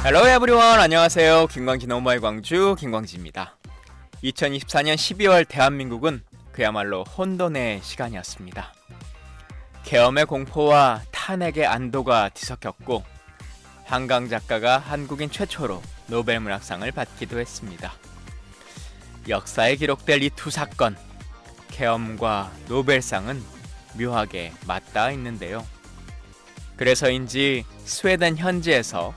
Hello everyone, 안녕하세요. 김광진 오마이 광주 김광진입니다. 2024년 12월 대한민국은 그야말로 혼돈의 시간이었습니다. 계엄의 공포와 탄핵의 안도가 뒤섞였고 한강 작가가 한국인 최초로 노벨 문학상을 받기도 했습니다. 역사에 기록될 이 두 사건, 계엄과 노벨상은 묘하게 맞닿아 있는데요. 그래서인지 스웨덴 현지에서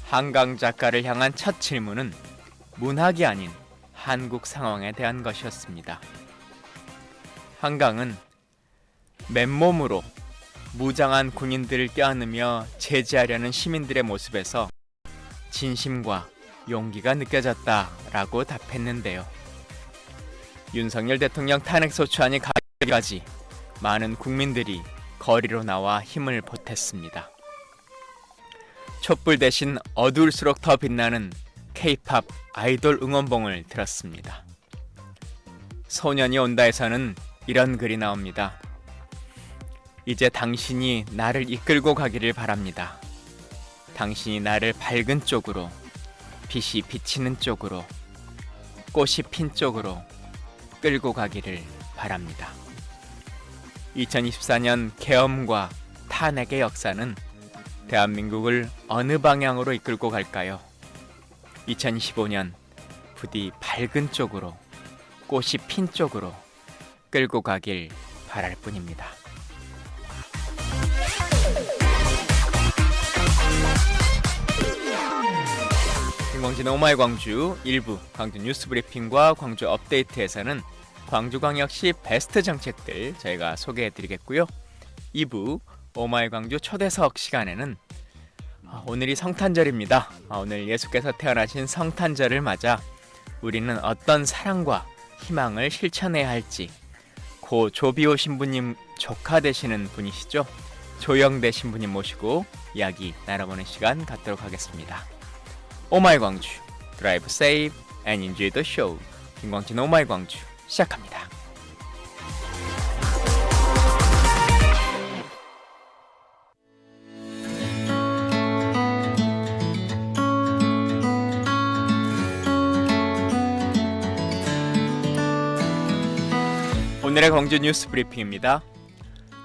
한강 작가를 향한 첫 질문은 문학이 아닌 한국 상황에 대한 것이었습니다. 한강은 맨몸으로 무장한 군인들을 껴안으며 제지하려는 시민들의 모습에서 진심과 용기가 느껴졌다라고 답했는데요. 윤석열 대통령 탄핵 소추안이 가기까지 많은 국민들이 거리로 나와 힘을 보탰습니다. 촛불 대신 어두울수록 더 빛나는 K-팝 아이돌 응원봉을 들었습니다. 소년이 온다에서는 이런 글이 나옵니다. 이제 당신이 나를 이끌고 가기를 바랍니다. 당신이 나를 밝은 쪽으로, 빛이 비치는 쪽으로, 꽃이 핀 쪽으로 끌고 가기를 바랍니다. 2024년 계엄과 탄핵의 역사는 대한민국을 어느 방향으로 이끌고 갈까요? 2025년 부디 밝은 쪽으로, 꽃이 핀 쪽으로 끌고 가길 바랄 뿐입니다. 김광진 오마이 광주 1부 광주 뉴스 브리핑과 광주 업데이트에서는 광주광역시 베스트 정책들 저희가 소개해드리겠고요. 2부 오마이 광주 초대석 시간에는 오늘이 성탄절입니다. 오늘 예수께서 태어나신 성탄절을 맞아 우리는 어떤 사랑과 희망을 실천해야 할지 고 조비오 신부님 조카 되시는 분이시죠? 조영대 신부님 모시고 이야기 나눠보는 시간 갖도록 하겠습니다. 오마이 광주 드라이브 세이브 앤 인조이 더 쇼 김광진 오마이 광주 시작합니다. 오늘의 광주 뉴스 브리핑입니다.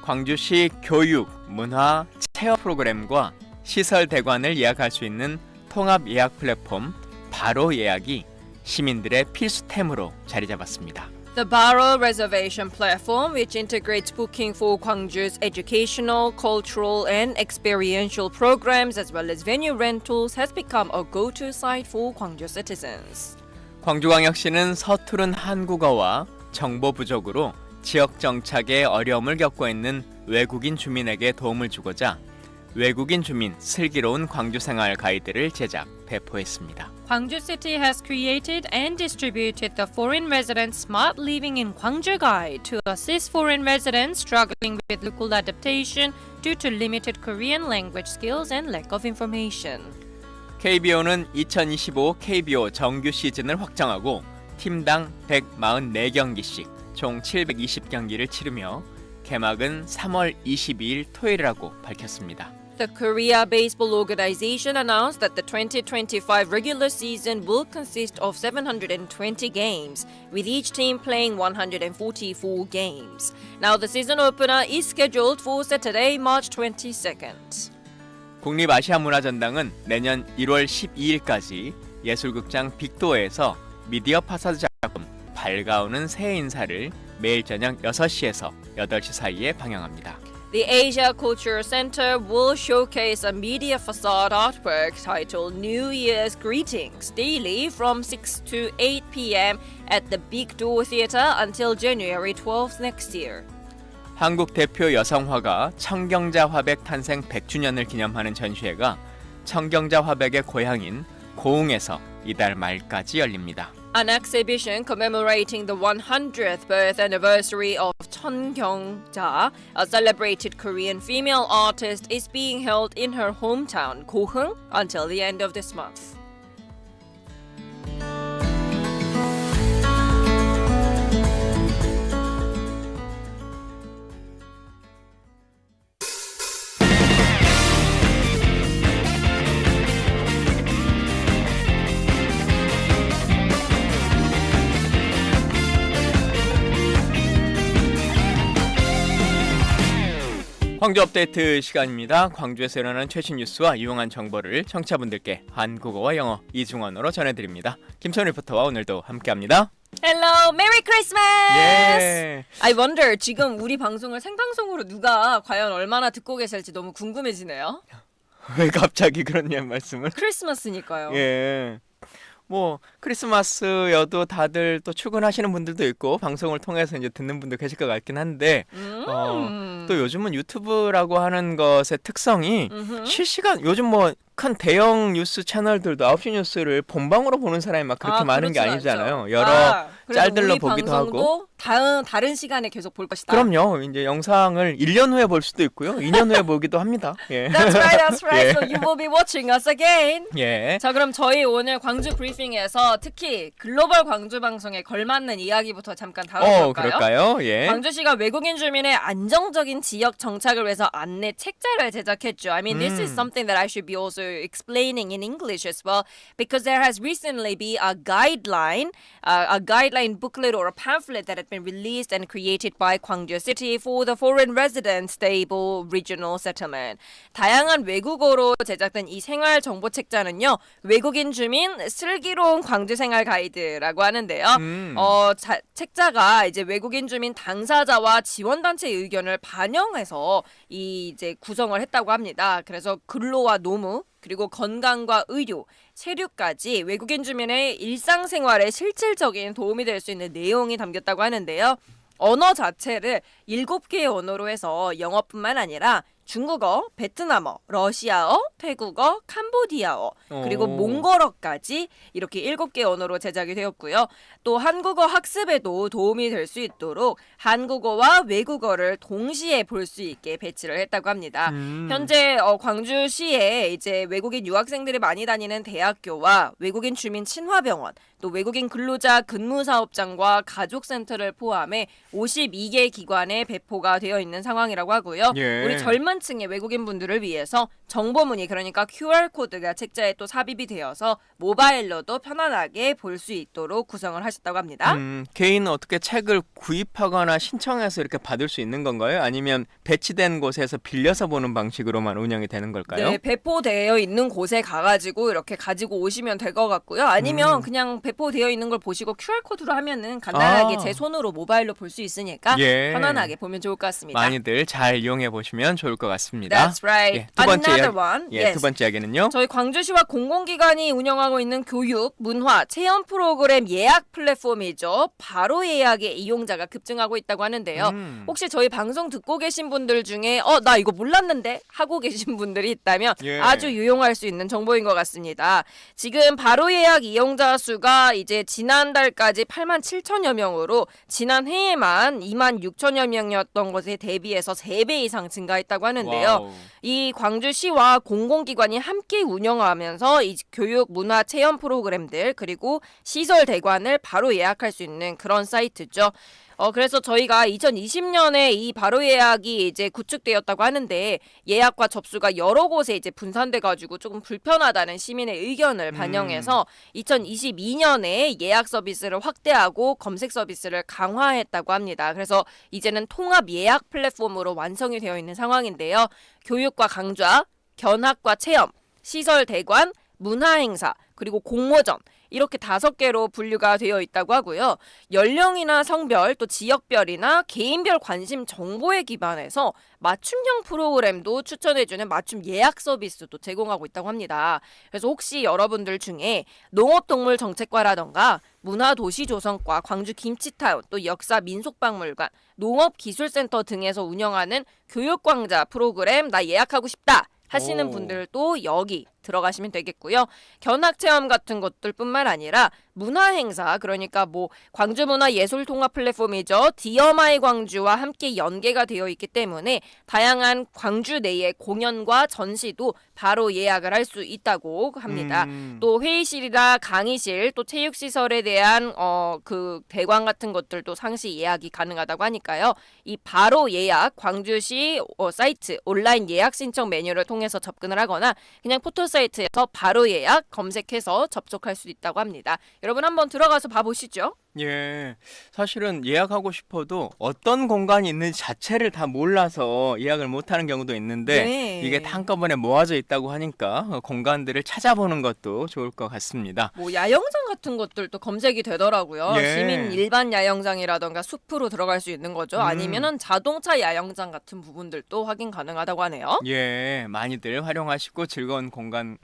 광주시 교육, 문화, 체험 프로그램과 시설 대관을 예약할 수 있는 통합 예약 플랫폼 바로 예약이 시민들의 필수템으로 자리 잡았습니다. The Baro reservation platform, which integrates booking for Gwangju's educational, cultural, and experiential programs as well as venue rentals, has become a go-to site for Gwangju citizens. 광주광역시는 서투른 한국어와 정보 부족으로 지역 정착에 어려움을 겪고 있는 외국인 주민에게 도움을 주고자 외국인 주민 슬기로운 광주 생활 가이드를 제작, 배포했습니다. Gwangju City has created and distributed the Foreign Resident Smart Living in Gwangju Guide to assist foreign residents struggling with local adaptation due to limited Korean language skills and lack of information. KBO는 2025 KBO 정규 시즌을 확정하고 팀당 144경기씩 총 720경기를 치르며 개막은 3월 22일 토요일이라고 밝혔습니다. The Korea Baseball Organization announced that the 2025 regular season will consist of 720 games, with each team playing 144 games. Now the season opener is scheduled for Saturday, March 22nd. 국립아시아문화전당은 내년 1월 12일까지 예술극장 빅도어에서 미디어 파사드 작품 밝아오는 새해 인사를 매일 저녁 6시에서 8시 사이에 방영합니다. The Asia Culture Center will showcase a media facade artwork titled New Year's Greetings daily from 6 to 8 p.m. at the Big Door Theater until January 12th next year. 한국 대표 여성화가 청경자 화백 탄생 100주년을 기념하는 전시회가 청경자 화백의 고향인 고흥에서 이달 말까지 열립니다. An exhibition commemorating the 100th birth anniversary of Chun Kyung-ja, a celebrated Korean female artist, is being held in her hometown, Goheung, until the end of this month. 광주 업데이트 시간입니다. 광주에서 일어나는 최신 뉴스와 유용한 정보를 청취자분들께 한국어와 영어 이중언어로 전해드립니다. 김천 리포터와 오늘도 함께합니다. Hello, Merry Christmas! 예. I wonder 지금 우리 방송을 생방송으로 누가 과연 얼마나 듣고 계실지 너무 궁금해지네요. 왜 갑자기 그런 말씀을? 크리스마스니까요. 예. 뭐 크리스마스여도 다들 또 출근하시는 분들도 있고 방송을 통해서 이제 듣는 분도 계실 것 같긴 한데 또 요즘은 유튜브라고 하는 것의 특성이 실시간 요즘 뭐 큰 대형 뉴스 채널들도 9시 뉴스를 본방으로 보는 사람이 막 그렇게 많은 게 아니잖아요. 여러 짤들로 보기도 하고. 다른 시간에 계속 볼 것이다. 그럼요. 이제 영상을 1년 후에 볼 수도 있고요. 2년 후에 보기도 합니다. 예. That's right, that's right. 예. So you will be watching us again. 예. 자, 그럼 저희 오늘 광주 브리핑에서 특히 글로벌 광주 방송에 걸맞는 이야기부터 잠깐 다뤄볼까요? 그럴까요? 예. 광주시가 외국인 주민의 안정적인 지역 정착을 위해서 안내 책자를 제작했죠. I mean, this is something that I should be also explaining in English as well, because there has recently been a guideline booklet or a pamphlet that had been released and created by Gwangju City for the foreign resident stable regional settlement. 다양한 외국어로 제작된 이 생활 정보 책자는요, 외국인 주민 슬기로운 광주 생활 가이드라고 하는데요. 책자가 이제 외국인 주민 당사자와 지원단체 의견을 반영해서 이제 구성을 했다고 합니다. 그래서 근로와 노무 그리고 건강과 의료, 체류까지 외국인 주민의 일상생활에 실질적인 도움이 될 수 있는 내용이 담겼다고 하는데요. 언어 자체를 7개의 언어로 해서 영어뿐만 아니라 중국어, 베트남어, 러시아어, 태국어, 캄보디아어, 그리고 몽골어까지 이렇게 7개 언어로 제작이 되었고요. 또 한국어 학습에도 도움이 될 수 있도록 한국어와 외국어를 동시에 볼 수 있게 배치를 했다고 합니다. 현재 광주시에 이제 외국인 유학생들이 많이 다니는 대학교와 외국인 주민 친화병원, 또 외국인 근로자 근무사업장과 가족센터를 포함해 52개 기관에 배포가 되어 있는 상황이라고 하고요. 예. 우리 젊은 층의 외국인 분들을 위해서 정보문의 그러니까 QR코드가 책자에 또 삽입이 되어서 모바일로도 편안하게 볼 수 있도록 구성을 하셨다고 합니다. 개인은 어떻게 책을 구입하거나 신청해서 이렇게 받을 수 있는 건가요? 아니면 배치된 곳에서 빌려서 보는 방식으로만 운영이 되는 걸까요? 네, 배포되어 있는 곳에 가가지고 이렇게 가지고 오시면 될 것 같고요. 아니면 그냥 배포되어 있는 걸 보시고 QR코드로 하면은 간단하게 제 손으로 모바일로 볼 수 있으니까 예. 편안하게 보면 좋을 것 같습니다. 많이들 잘 이용해 보시면 좋을 것 같습니다. That's right. 예, 두 번째 Another one. 예, Yes. 두 번째 이야기는요. 저희 광주시와 공공기관이 운영하고 있는 교육, 문화, 체험 프로그램 예약 플랫폼이죠. 바로 예약의 이용자가 급증하고 있다고 하는데요. 혹시 저희 방송 듣고 계신 분들 중에 나 이거 몰랐는데 하고 계신 분들이 있다면 예. 아주 유용할 수 있는 정보인 것 같습니다. 지금 바로 예약 이용자 수가 이제 지난달까지 8만 7천여 명으로 지난해에만 2만 6천여 명이었던 것에 대비해서 3배 이상 증가했다고 하는데요. 와우. 이 광주시와 공공기관이 함께 운영하면서 이 교육, 문화, 체험 프로그램들 그리고 시설 대관을 바로 예약할 수 있는 그런 사이트죠. 그래서 저희가 2020년에 이 바로 예약이 이제 구축되었다고 하는데 예약과 접수가 여러 곳에 이제 분산돼가지고 조금 불편하다는 시민의 의견을 반영해서 2022년에 예약 서비스를 확대하고 검색 서비스를 강화했다고 합니다. 그래서 이제는 통합 예약 플랫폼으로 완성이 되어 있는 상황인데요. 교육과 강좌, 견학과 체험, 시설 대관, 문화행사, 그리고 공모전 이렇게 5개로 분류가 되어 있다고 하고요. 연령이나 성별, 또 지역별이나 개인별 관심 정보에 기반해서 맞춤형 프로그램도 추천해주는 맞춤 예약 서비스도 제공하고 있다고 합니다. 그래서 혹시 여러분들 중에 농업동물 정책과라던가 문화도시조성과, 광주김치타운, 또 역사민속박물관, 농업기술센터 등에서 운영하는 교육광자 프로그램 나 예약하고 싶다 하시는 분들도 여기 들어가시면 되겠고요. 견학 체험 같은 것들뿐만 아니라 문화 행사, 그러니까 뭐 광주 문화 예술 통합 플랫폼이죠. 디어마이 광주와 함께 연계가 되어 있기 때문에 다양한 광주 내의 공연과 전시도 바로 예약을 할 수 있다고 합니다. 또 회의실이나 강의실, 또 체육시설에 대한 그 대관 같은 것들도 상시 예약이 가능하다고 하니까요. 이 바로 예약 광주시 사이트 온라인 예약 신청 메뉴를 통해서 접근을 하거나 그냥 포털 사이트에서 바로 예약 검색해서 접속할 수 있다고 합니다. 여러분 한번 들어가서 봐보시죠. 예, 사실은 예약하고 싶어도 어떤 공간이 있는지 자체를 다 몰라서 예약을 못하는 경우도 있는데 네. 이게 다 한꺼번에 모아져 있다고 하니까 공간들을 찾아보는 것도 좋을 것 같습니다. 뭐 야영장 같은 것들도 검색이 되더라고요. 예. 시민 일반 야영장이라던가 숲으로 들어갈 수 있는 거죠. 아니면은 자동차 야영장 같은 부분들도 확인 가능하다고 하네요. 예, 많이들 활용하시고 즐거운 공간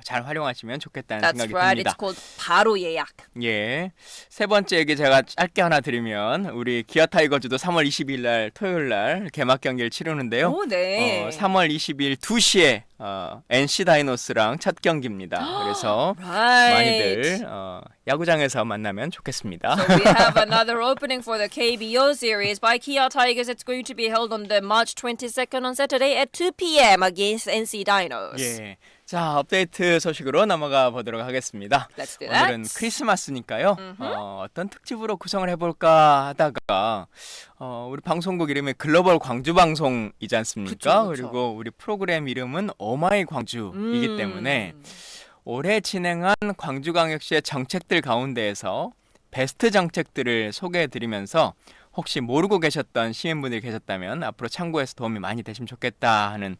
잘 활용하시면 좋겠다는 That's 생각이 right. 듭니다. It's called 바로 예약. 예. 세 번째 얘기 제가 짧게 하나 드리면 우리 기아 타이거즈도 3월 20일 날 토요일 날 개막 경기를 치르는데요. 오, 네. 3월 20일 2시에 NC 다이노스랑 첫 경기입니다. 그래서 Right. 많이들 야구장에서 만나면 좋겠습니다. So we have another opening for the KBO series by Kia Tigers. It's going to be held on the March 22nd on Saturday at 2 p.m. against NC Dinos. 예. 자, 업데이트 소식으로 넘어가 보도록 하겠습니다. Let's do 오늘은 that. 크리스마스니까요. 어떤 특집으로 구성을 해볼까 하다가 우리 방송국 이름이 글로벌 광주 방송이지 않습니까? 그쵸, 그쵸. 그리고 우리 프로그램 이름은 오마이 광주이기 때문에 올해 진행한 광주광역시의 정책들 가운데에서 베스트 정책들을 소개해드리면서 혹시 모르고 계셨던 시민분들이 계셨다면 앞으로 참고해서 도움이 많이 되시면 좋겠다 하는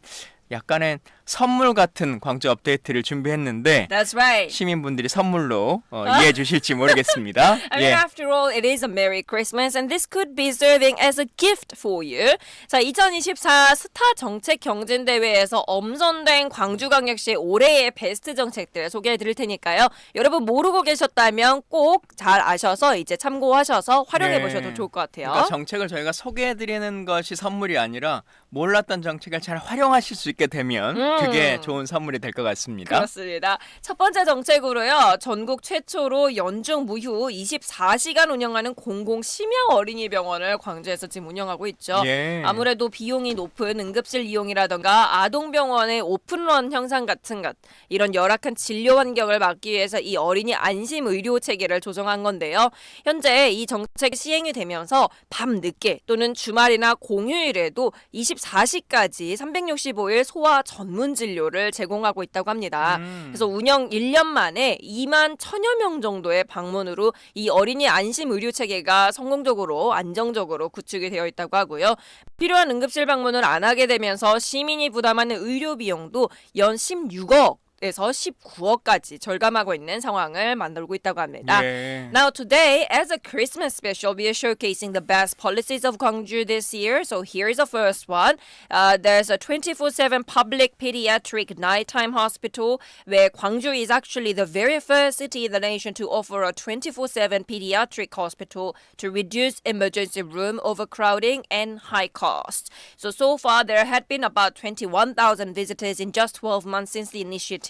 약간의 선물 같은 광주 업데이트를 준비했는데 That's right. 시민분들이 선물로 이해해 주실지 모르겠습니다. I mean, after all, it is a Merry Christmas, and this could be serving as a gift for you. 자, 2024 스타 정책 경진 대회에서 엄선된 광주광역시 올해의 베스트 정책들 소개해 드릴 테니까요. 여러분 모르고 계셨다면 꼭 잘 아셔서 이제 참고하셔서 활용해 보셔도 좋을 것 같아요. 그러니까 정책을 저희가 소개해 드리는 것이 선물이 아니라 몰랐던 정책을 잘 활용하실 수 있게 되면 그게 좋은 선물이 될 것 같습니다. 그렇습니다. 첫 번째 정책으로요. 전국 최초로 연중 무휴 24시간 운영하는 공공 심야 어린이병원을 광주에서 지금 운영하고 있죠. 예. 아무래도 비용이 높은 응급실 이용이라던가 아동병원의 오픈런 형상 같은 것 이런 열악한 진료 환경을 막기 위해서 이 어린이 안심 의료 체계를 조정한 건데요. 현재 이 정책이 시행이 되면서 밤 늦게 또는 주말이나 공휴일에도 24시까지 365일 소아 전문 진료를 제공하고 있다고 합니다. 그래서 운영 1년 만에 2만 1,000여 명 정도의 방문으로 이 어린이 안심 의료 체계가 성공적으로 안정적으로 구축이 되어 있다고 하고요. 필요한 응급실 방문을 안 하게 되면서 시민이 부담하는 의료 비용도 연 16억 에서 19억까지 절감하고 있는 상황을 만들고 있다고 합니다. 예. Now today, as a Christmas special, we are showcasing the best policies of Gwangju this year. So here's the first one. There's a 24/7 public pediatric nighttime hospital where Gwangju is actually the very first city in the nation to offer a 24/7 pediatric hospital to reduce emergency room overcrowding and high costs. So far, there had been about 21,000 visitors in just 12 months since the initiative.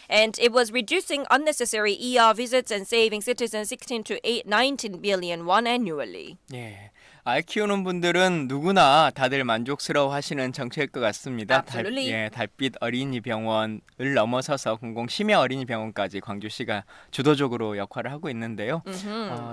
And it was reducing unnecessary ER visits and saving citizens 16 to 19 billion won annually. 예. 아이 키우는 분들은 누구나 다들 만족스러워 하시는 정책일 것 같습니다. Absolutely. 달빛 어린이 병원을 넘어서서 공공 심야 어린이 병원까지 광주시가 주도적으로 역할을 하고 있는데요.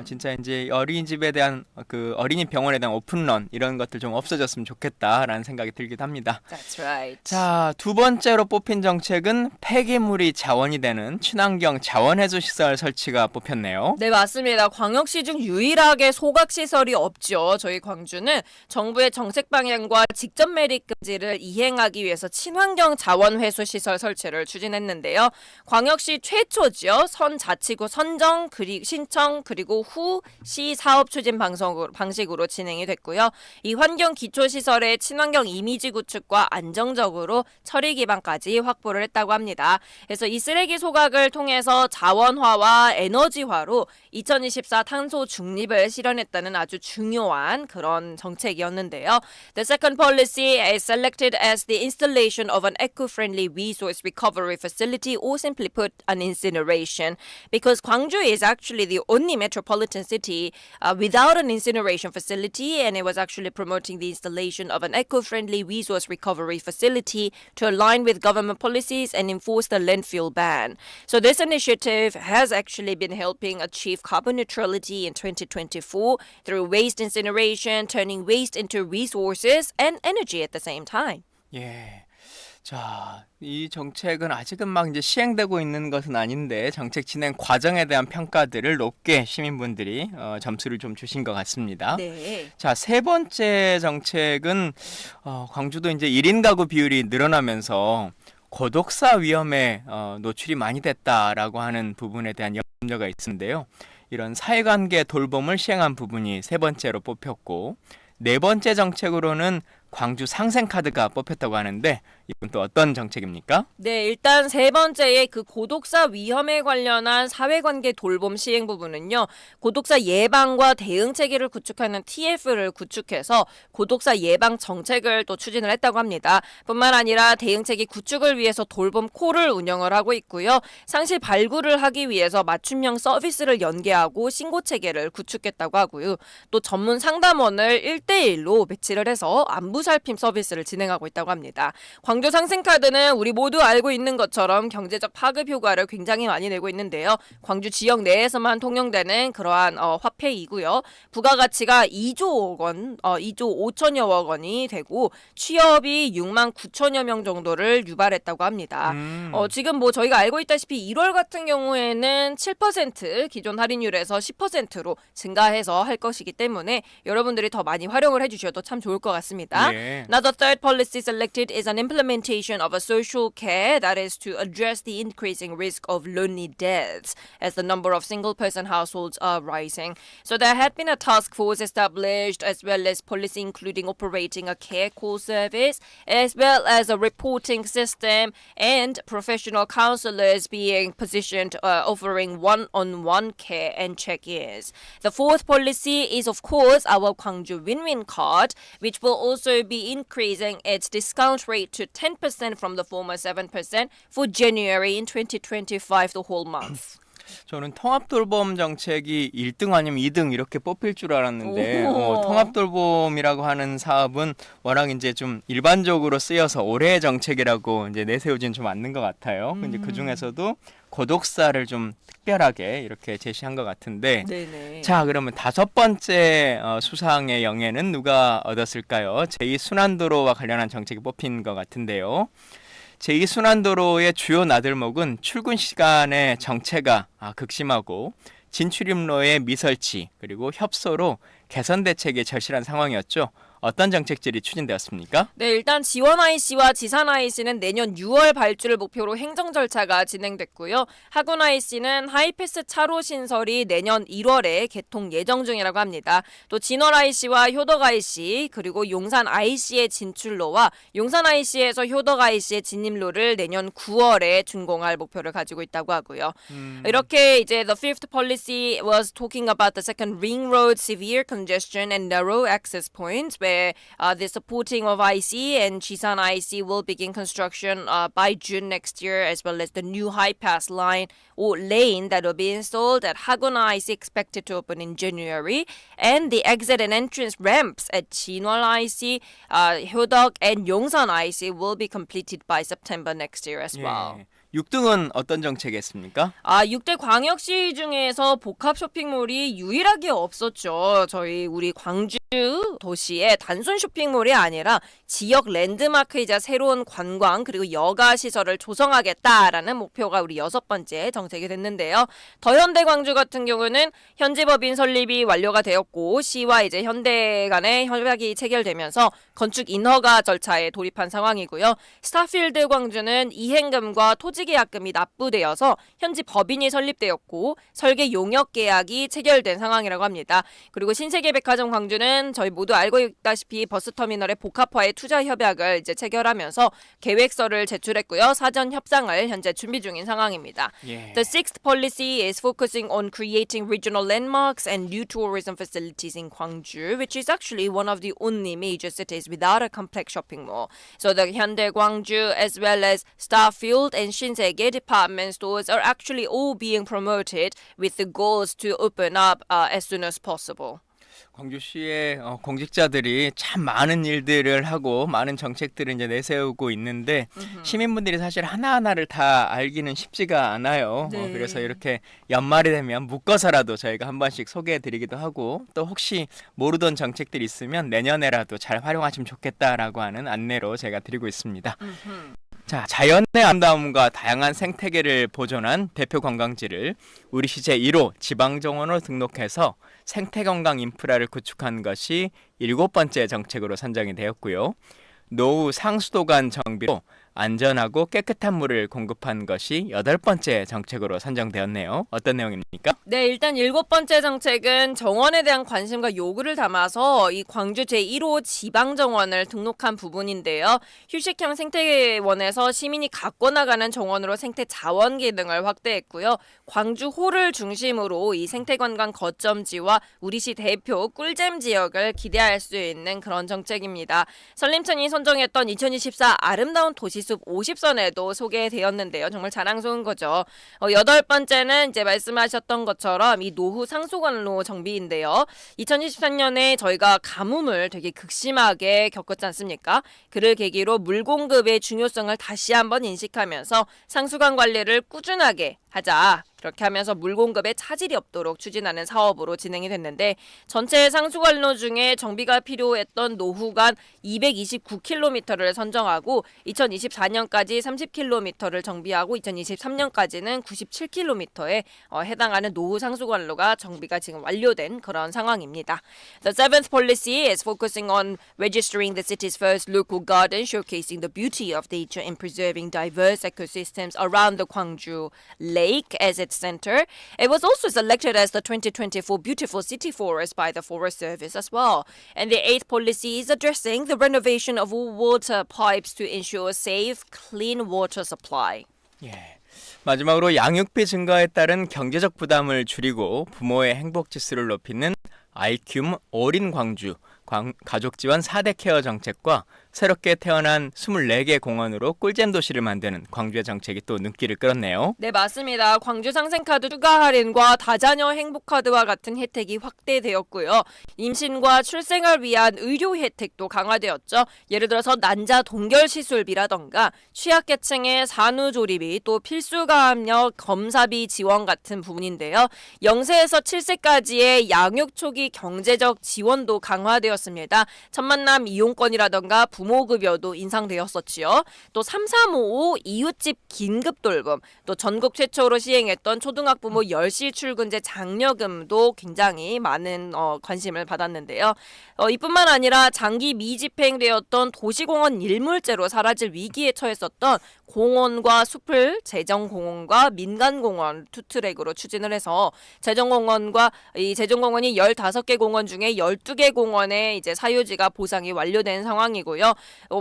진짜 이제 어린이집에 대한 그 어린이 병원에 대한 오픈런 이런 것들 좀 없어졌으면 좋겠다라는 생각이 들기도 합니다. That's right. 자, 두 번째로 뽑힌 정책은 폐기물이 자원이 되는 친환경 자원해소 시설 설치가 뽑혔네요. 네, 맞습니다. 광역시 중 유일하게 소각시설이 없죠. 저희 광주는 정부의 정책 방향과 직접 매립 금지를 이행하기 위해서 친환경 자원 회수 시설 설치를 추진했는데요. 광역시 최초죠. 선자치구 선정, 신청 그리고 후 시 사업 추진 방식으로 진행이 됐고요. 이 환경 기초 시설의 친환경 이미지 구축과 안정적으로 처리 기반까지 확보를 했다고 합니다. 그래서 이 쓰레기 소각을 통해서 자원화와 에너지화로 2024 탄소 중립을 실현했다는 아주 중요한 그런 정책이었는데요. The second policy is selected as the installation of an eco-friendly resource recovery facility, or simply put, an incineration, because Gwangju is actually the only metropolitan city without an incineration facility, and it was actually promoting the installation of an eco-friendly resource recovery facility to align with government policies and enforce the landfill ban. So this initiative has actually been helping achieve carbon neutrality in 2024 through waste incineration, turning waste into resources and energy at the same time. 예. 자, 이 정책은 아직은 막 이제 시행되고 있는 것은 아닌데 정책 진행 과정에 대한 평가들을 높게 시민분들이 점수를 좀 주신 것 같습니다. 네. 자, 세 번째 정책은 광주도 이제 1인 가구 비율이 늘어나면서 고독사 위험에 노출이 많이 됐다라고 하는 부분에 대한 염려가 있는데요. 이런 사회관계 돌봄을 시행한 부분이 세 번째로 뽑혔고 네 번째 정책으로는 광주 상생카드가 뽑혔다고 하는데 이건 또 어떤 정책입니까? 네, 일단 세 번째의 그 고독사 위험에 관련한 사회관계 돌봄 시행 부분은요. 고독사 예방과 대응 체계를 구축하는 TF를 구축해서 고독사 예방 정책을 또 추진을 했다고 합니다. 뿐만 아니라 대응 체계 구축을 위해서 돌봄 콜을 운영을 하고 있고요. 상실 발굴을 하기 위해서 맞춤형 서비스를 연계하고 신고 체계를 구축했다고 하고요. 또 전문 상담원을 1대1로 배치를 해서 안부 살핌 서비스를 진행하고 있다고 합니다. 광주 상생카드는 우리 모두 알고 있는 것처럼 경제적 파급 효과를 굉장히 많이 내고 있는데요. 광주 지역 내에서만 통용되는 그러한 화폐이고요. 부가가치가 2조 원, 2조 5천여억 원이 되고 취업이 6만 9천여 명 정도를 유발했다고 합니다. 지금 뭐 저희가 알고 있다시피 1월 같은 경우에는 7% 기존 할인율에서 10%로 증가해서 할 것이기 때문에 여러분들이 더 많이 활용을 해주셔도 참 좋을 것 같습니다. 예. Now, the third policy selected is an implementation of a social care that is to address the increasing risk of lonely deaths as the number of single-person households are rising. So there had been a task force established as well as policy including operating a care call service as well as a reporting system and professional counselors being positioned offering one-on-one care and check-ins. The fourth policy is of course our Gwangju Win-Win card, which will also be increasing its discount rate to 10% from the former 7% for January in 2025, the whole month. 저는 통합돌봄 정책이 1등 아니면 2등 이렇게 뽑힐 줄 알았는데 오. 통합돌봄이라고 하는 사업은 워낙 이제 좀 일반적으로 쓰여서 올해의 정책이라고 이제 내세우진 좀 않는 것 같아요. 근데 그 중에서도 고독사를 좀 특별하게 이렇게 제시한 것 같은데 네네. 자, 그러면 다섯 번째 수상의 영예는 누가 얻었을까요? 제2순환도로와 관련한 정책이 뽑힌 것 같은데요. 제2순환도로의 주요 나들목은 출근 시간의 정체가 극심하고 진출입로의 미설치 그리고 협소로 개선 대책이 절실한 상황이었죠. 어떤 정책들이 추진되었습니까? 네, 일단 지원 IC와 지산 IC는 내년 6월 발주를 목표로 행정 절차가 진행됐고요. 하군 IC는 하이패스 차로 신설이 내년 1월에 개통 예정 중이라고 합니다. 또 진월 IC와 효덕 IC 그리고 용산 IC의 진출로와 용산 IC에서 효덕 IC의 진입로를 내년 9월에 준공할 목표를 가지고 있다고 하고요. 이렇게 이제 the fifth policy was talking about the second ring road severe congestion and narrow access points where the supporting of IC and Jisan IC will begin construction by June next year, as well as the new high pass line or lane that will be installed at Hagun IC expected to open in January, and the exit and entrance ramps at Jinwal IC, Hyodok and Yongsan IC will be completed by September next year as well. 예. 6등은 어떤 정책이었습니까? 6대 광역시 중에서 복합 쇼핑몰이 유일하게 없었죠. 우리 광주 도시에 단순 쇼핑몰이 아니라 지역 랜드마크이자 새로운 관광 그리고 여가 시설을 조성하겠다라는 목표가 우리 여섯 번째 정책이 됐는데요. 더현대 광주 같은 경우는 현지 법인 설립이 완료가 되었고 시와 이제 현대 간의 협약이 체결되면서 건축 인허가 절차에 돌입한 상황이고요. 스타필드 광주는 이행금과 토지 계약금이 납부되어서 현지 법인이 설립되었고 설계 용역 계약이 체결된 상황이라고 합니다. 그리고 신세계백화점 광주는 저희 모두 알고 있다시피 버스터미널의 복합화의 투자 협약을 이제 체결하면서 계획서를 제출했고요. 사전 협상을 현재 준비 중인 상황입니다. 예. The sixth policy is focusing on creating regional landmarks and new tourism facilities in Gwangju, which is actually one of the only major cities without a complex shopping mall. So the Hyundai Gwangju as well as Starfield and Shinsegae department stores are actually all being promoted with the goals to open up as soon as possible. 광주시의 공직자들이 참 많은 일들을 하고 많은 정책들을 이제 내세우고 있는데 시민분들이 사실 하나하나를 다 알기는 쉽지가 않아요. 네. 그래서 이렇게 연말이 되면 묶어서라도 저희가 한 번씩 소개해드리기도 하고 또 혹시 모르던 정책들이 있으면 내년에라도 잘 활용하시면 좋겠다라고 하는 안내로 제가 드리고 있습니다. 자, 자연의 아름다움과 다양한 생태계를 보존한 대표 관광지를 우리 시제 1호 지방정원으로 등록해서 생태관광 인프라를 구축한 것이 7번째 정책으로 선정이 되었고요. 노후 상수도 간 정비로 안전하고 깨끗한 물을 공급한 것이 8번째 정책으로 선정되었네요. 어떤 내용입니까? 네, 일단 7번째 정책은 정원에 대한 관심과 요구를 담아서 이 광주 제1호 지방정원을 등록한 부분인데요. 휴식형 생태원에서 시민이 갖고 나가는 정원으로 생태 자원 기능을 확대했고요. 광주호를 중심으로 이 생태관광 거점지와 우리시 대표 꿀잼 지역을 기대할 수 있는 그런 정책입니다. 설림천이 선정했던 2024 아름다운 도시숲 50선에도 소개되었는데요. 정말 자랑스러운 거죠. 8번째는 이제 말씀하셨던 것처럼 이 노후 상수관로 정비인데요. 2023년에 저희가 가뭄을 되게 극심하게 겪었지 않습니까? 그를 계기로 물 공급의 중요성을 다시 한번 인식하면서 상수관 관리를 꾸준하게 하자. 그렇게 하면서 물 공급에 차질이 없도록 추진하는 사업으로 진행이 됐는데 전체 상수관로 중에 정비가 필요했던 노후간 229km를 선정하고 2024년까지 30km를 정비하고 2023년까지는 97km에 해당하는 노후 상수관로가 정비가 지금 완료된 그런 상황입니다. The seventh policy is focusing on registering the city's first local garden, showcasing the beauty of nature and preserving diverse ecosystems around the Gwangju Lake as its center. It was also selected as the 2024 Beautiful City Forest by the Forest Service as well. And the eighth policy is addressing the renovation of all water pipes to ensure safe, clean water supply. 예. 마지막으로 양육비 증가에 따른 경제적 부담을 줄이고 부모의 행복 지수를 높이는 아이 키움 어린 광주 가족 지원 4대 케어 정책과 새롭게 태어난 24개 공원으로 꿀잼 도시를 만드는 광주의 정책이 또 눈길을 끌었네요. 네, 맞습니다. 광주 상생카드 추가 할인과 다자녀 행복카드와 같은 혜택이 확대되었고요. 임신과 출생을 위한 의료 혜택도 강화되었죠. 예를 들어서 난자 동결 시술비라던가 취약계층의 산후조리비, 또 필수감염 검사비 지원 같은 부분인데요. 0세에서 7세까지의 양육 초기 경제적 지원도 강화되었습니다. 첫만남 이용권이라던가 부모급여도 인상되었었지요. 또 3355 이웃집 긴급돌봄, 또 전국 최초로 시행했던 초등학부모 10시 출근제 장려금도 굉장히 많은 관심을 받았는데요. 이뿐만 아니라 장기 미집행되었던 도시공원 일물제로 사라질 위기에 처했었던 공원과 숲을 재정공원과 민간공원 투트랙으로 추진을 해서 재정공원과 이 재정공원이 15개 공원 중에 12개 공원의 이제 사유지가 보상이 완료된 상황이고요.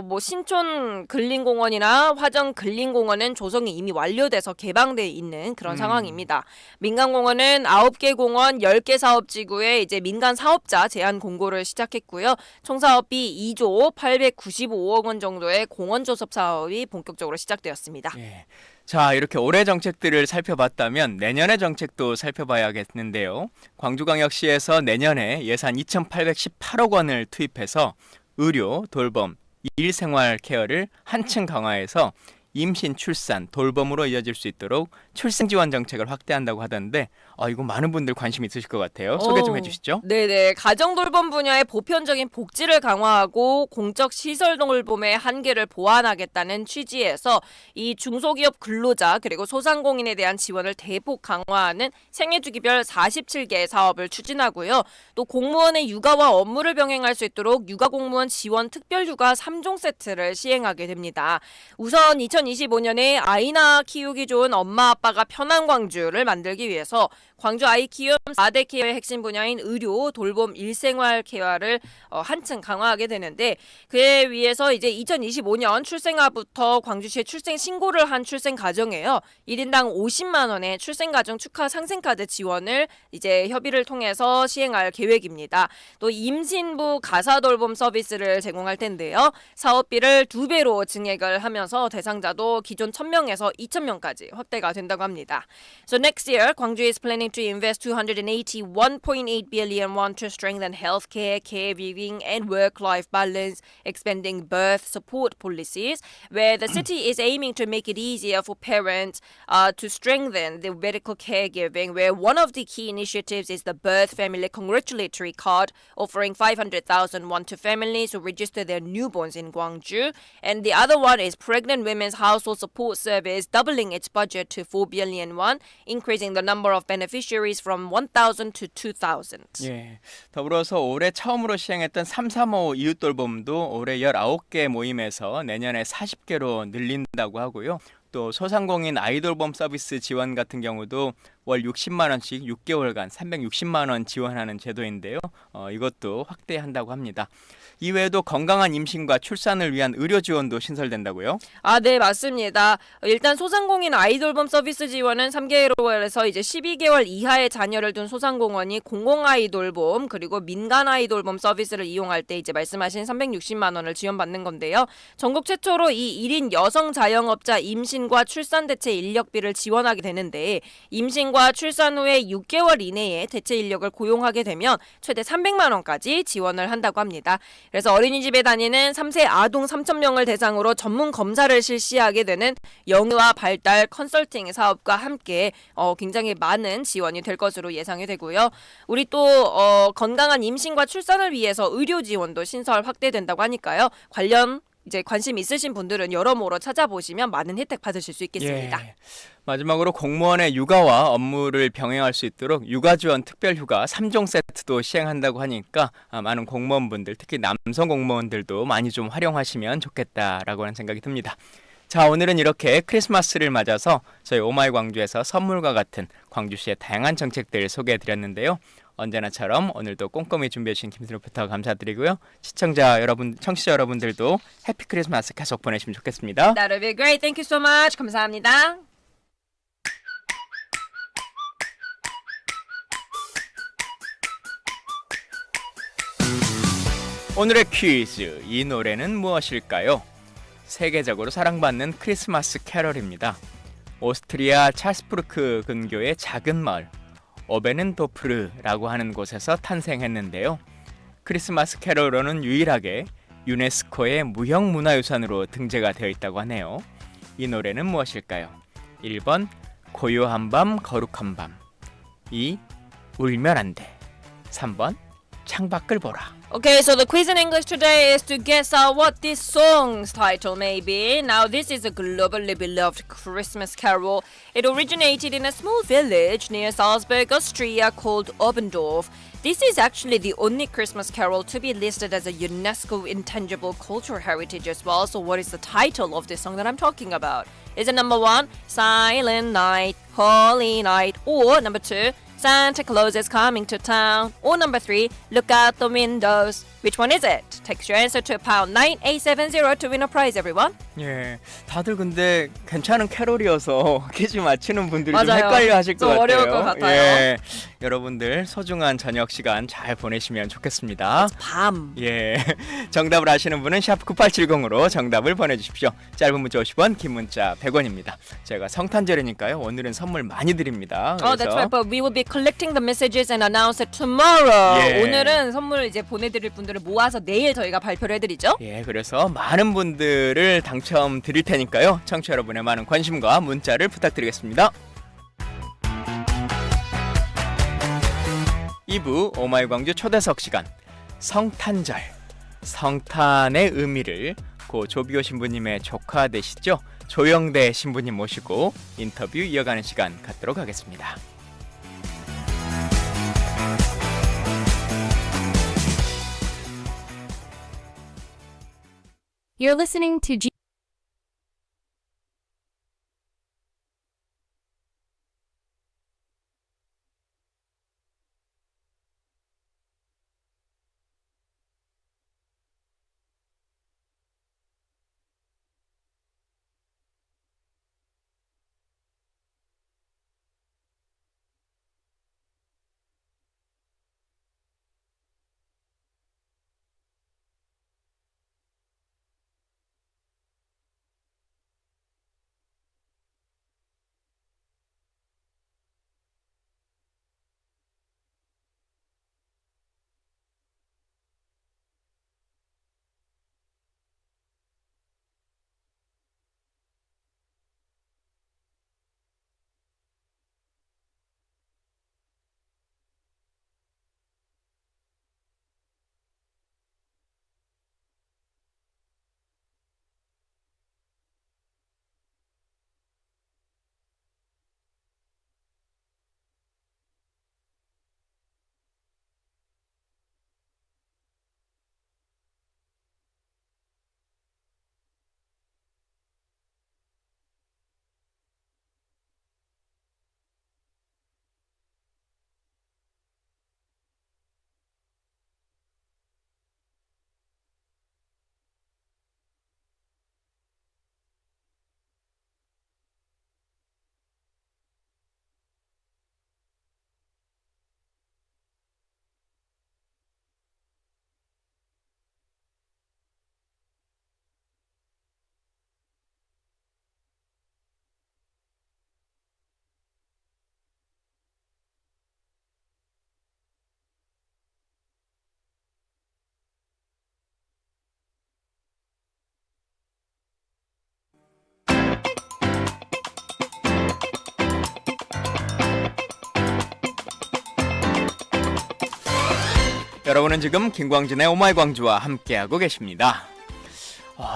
뭐 신촌 근린공원이나 화정 근린공원은 조성이 이미 완료돼서 개방돼 있는 그런 상황입니다. 민간공원은 9개 공원 10개 사업지구에 이제 민간 사업자 제한 공고를 시작했고요. 총 사업비 2조 895억 원 정도의 공원 조섭 사업이 본격적으로 시작되었습니다. 예. 자, 이렇게 올해 정책들을 살펴봤다면 내년의 정책도 살펴봐야겠는데요. 광주광역시에서 내년에 예산 2,818억 원을 투입해서 의료, 돌봄, 일생활 케어를 한층 강화해서 임신, 출산, 돌봄으로 이어질 수 있도록 출생 지원 정책을 확대한다고 하던데 이거 많은 분들 관심 있으실 것 같아요. 소개 좀 해주시죠. 네네. 가정돌봄 분야의 보편적인 복지를 강화하고 공적 시설 돌봄의 한계를 보완하겠다는 취지에서 이 중소기업 근로자 그리고 소상공인에 대한 지원을 대폭 강화하는 생애주기별 47개 사업을 추진하고요. 또 공무원의 육아와 업무를 병행할 수 있도록 육아공무원 지원 특별휴가 3종 세트를 시행하게 됩니다. 우선 2025년에 아이나 키우기 좋은 엄마 아빠가 편한 광주를 만들기 위해서 광주 아이 키움 4대 케어의 핵심 분야인 의료, 돌봄, 일생활 케어를 한층 강화하게 되는데 그에 위해서 이제 2025년 출생아부터 광주시에 출생 신고를 한 출생 가정에요. 1인당 50만 원의 출생 가정 축하 상생카드 지원을 이제 협의를 통해서 시행할 계획입니다. 또 임신부 가사 돌봄 서비스를 제공할 텐데요. 사업비를 2배로 증액을 하면서 대상자도 기존 1,000명에서 2,000명까지 확대가 된다고 합니다. So next year, Gwangju is planning to invest 281.8 billion won to strengthen healthcare, caregiving, and work-life balance, expanding birth support policies, where the city is aiming to make it easier for parents to strengthen the medical caregiving, where one of the key initiatives is the Birth Family Congratulatory Card, offering 500,000 won to families who register their newborns in Gwangju, and the other one is Pregnant Women's Household Support Service, doubling its budget to 4 billion won, increasing the number of beneficiaries from 1,000 to 2,000. 예. 더불어서 올해 처음으로 시행했던 335 이웃돌봄도 올해 19개 모임에서 내년에 40개로 늘린다고 하고요. 또 소상공인 아이돌봄 서비스 지원 같은 경우도 월 60만 원씩 6개월간 360만 원 지원하는 제도인데요. 이것도 확대한다고 합니다. 이외에도 건강한 임신과 출산을 위한 의료 지원도 신설된다고요? 아, 네, 맞습니다. 일단 소상공인 아이돌봄 서비스 지원은 3개월에서 이제 12개월 이하의 자녀를 둔 소상공원이 공공 아이돌봄 그리고 민간 아이돌봄 서비스를 이용할 때 이제 말씀하신 360만 원을 지원받는 건데요. 전국 최초로 이 1인 여성 자영업자 임신과 출산 대체 인력비를 지원하게 되는데 임신과 출산 후에 6개월 이내에 대체 인력을 고용하게 되면 최대 300만 원까지 지원을 한다고 합니다. 그래서 어린이집에 다니는 3세 아동 3,000명을 대상으로 전문 검사를 실시하게 되는 영유아 발달 컨설팅 사업과 함께 굉장히 많은 지원이 될 것으로 예상이 되고요. 우리 또 건강한 임신과 출산을 위해서 의료 지원도 신설 확대된다고 하니까요. 관련 이제 관심 있으신 분들은 여러모로 찾아보시면 많은 혜택 받으실 수 있겠습니다. 예. 마지막으로 공무원의 육아와 업무를 병행할 수 있도록 육아지원 특별휴가 3종 세트도 시행한다고 하니까 많은 공무원분들, 특히 남성 공무원들도 많이 좀 활용하시면 좋겠다라고 하는 생각이 듭니다. 자, 오늘은 이렇게 크리스마스를 맞아서 저희 오마이 광주에서 선물과 같은 광주시의 다양한 정책들 소개해드렸는데요. 언제나처럼 오늘도 꼼꼼히 준비해주신 김수로부터 감사드리고요. 시청자 여러분, 청취자 여러분들도 해피 크리스마스 계속 보내시면 좋겠습니다. That'll be great. Thank you so much. 감사합니다. 오늘의 퀴즈, 이 노래는 무엇일까요? 세계적으로 사랑받는 크리스마스 캐럴입니다. 오스트리아 찰스부르크 근교의 작은 마을 오베넨도프르라고 하는 곳에서 탄생했는데요. 크리스마스 캐럴로는 유일하게 유네스코의 무형문화유산으로 등재가 되어 있다고 하네요. 이 노래는 무엇일까요? 1번 고요한 밤 거룩한 밤, 2. 울면 안 돼, 3번 창밖을 보라. Okay, so the quiz in English today is to guess what this song's title may be. Now, this is a globally beloved Christmas carol. It originated in a small village near Salzburg, Austria called Oberndorf. This is actually the only Christmas carol to be listed as a UNESCO Intangible Cultural Heritage as well. So what is the title of this song that I'm talking about? Is it number 1, Silent Night, Holy Night, or number 2, Santa Claus is coming to town, or number 3, Look out the windows? Which one is it? Text your answer to pound 9870 to win a prize, everyone. 예, 다들 근데 괜찮은 캐롤이어서 퀴즈 맞히는 분들이 좀 맞아요. 헷갈려 하실 것 좀 같아요. 어려울 것 같아요. 예, 여러분들 소중한 저녁 시간 잘 보내시면 좋겠습니다. 밤. 예, 정답을 아시는 분은 샵 9870으로 정답을 보내주십시오. 짧은 문자 50원, 긴 문자 100원입니다. 제가 성탄절이니까요. 오늘은 선물 많이 드립니다. Oh, that's right. But we will be collecting the messages and announce it tomorrow. 예. 오늘은 선물 이제 보내드릴 분들을 모아서 내일 저희가 발표를 해드리죠. 예, 그래서 많은 분들을 당첨 드릴 테니까요. 청취자 여러분의 많은 관심과 문자를 부탁드리겠습니다. 2부 오마이 광주 초대석 시간, 성탄절, 성탄의 의미를 고 조비오 신부님의 조카 되시죠? 조영대 신부님 모시고 인터뷰 이어가는 시간 갖도록 하겠습니다. You're listening to G 여러분은 지금 김광진의 오마이 광주와 함께하고 계십니다.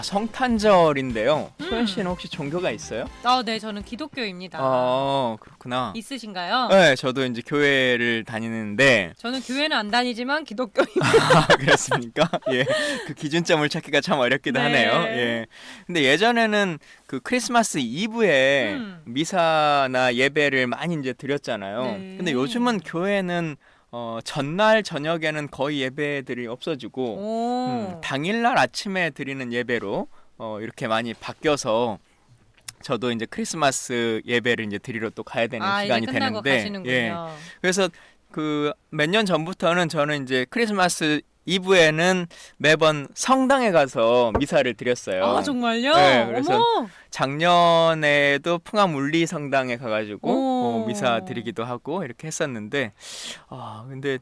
성탄절인데요. 소연 씨는 혹시 종교가 있어요? 네, 저는 기독교입니다. 그렇구나. 있으신가요? 네, 저도 이제 교회를 다니는데. 저는 교회는 안 다니지만 기독교입니다. 그렇습니까? 예, 그 기준점을 찾기가 참 어렵기도 네. 하네요. 예. 근데 예전에는 그 크리스마스 이브에 미사나 예배를 많이 이제 드렸잖아요. 네. 근데 요즘은 교회는 전날 저녁에는 거의 예배들이 없어지고 당일날 아침에 드리는 예배로 이렇게 많이 바뀌어서 저도 이제 크리스마스 예배를 이제 드리러 또 가야 되는 시간이 이제 끝나고 되는데 가시는군요. 그래서 그 몇 년 전부터는 저는 이제 크리스마스 이브에는 매번 성당에 가서 미사를 드렸어요. 정말요? 네, 그래서 어머! 작년에도 풍암울리 성당에 가가지고 미사 드리기도 하고 이렇게 했었는데, 근데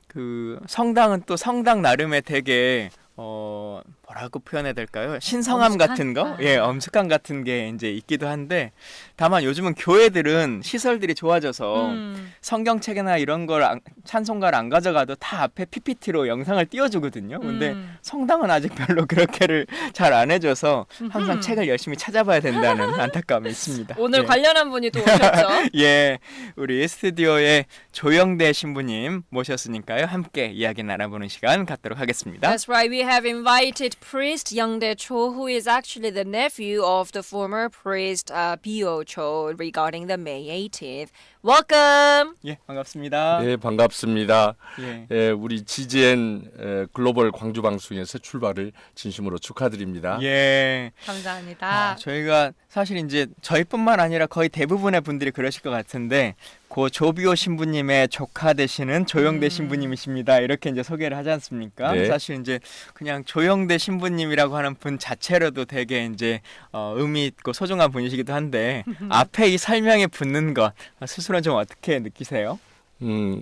그 성당은 또 성당 나름의 되게 뭐라고 표현해야 될까요? 신성함 엄숙한? 같은 거? 예, 엄숙함 같은 게 이제 있기도 한데, 다만 요즘은 교회들은 시설들이 좋아져서 성경책이나 이런 걸 찬송가를 안 가져가도 다 앞에 PPT로 영상을 띄워주거든요. 근데 성당은 아직 별로 그렇게를 잘 안 해줘서 항상 책을 열심히 찾아봐야 된다는 안타까움이 있습니다. 오늘 예. 관련한 분이 또 오셨죠? 예, 우리 스튜디오에 조영대 신부님 모셨으니까요. 함께 이야기 나눠보는 시간 갖도록 하겠습니다. That's right. We have invited priest Young Dae Cho, who is actually the nephew of the former priest Bio Cho, regarding the May 18th. Welcome. 예, 반갑습니다. 네, 반갑습니다. 예. 우리 GGN 글로벌 광주 방송의 새 출발을 진심으로 축하드립니다. 예. 감사합니다. 저희가 사실 이제 저희뿐만 아니라 거의 대부분의 분들이 그러실 것 같은데 고 조비오 신부님의 조카 되시는 조영대 신부님이십니다. 이렇게 이제 소개를 하지 않습니까? 네. 사실 이제 그냥 조영대 신부님이라고 하는 분 자체로도 되게 이제 의미 있고 소중한 분이시기도 한데 앞에 이 설명에 붙는 것 스스로 좀 어떻게 느끼세요?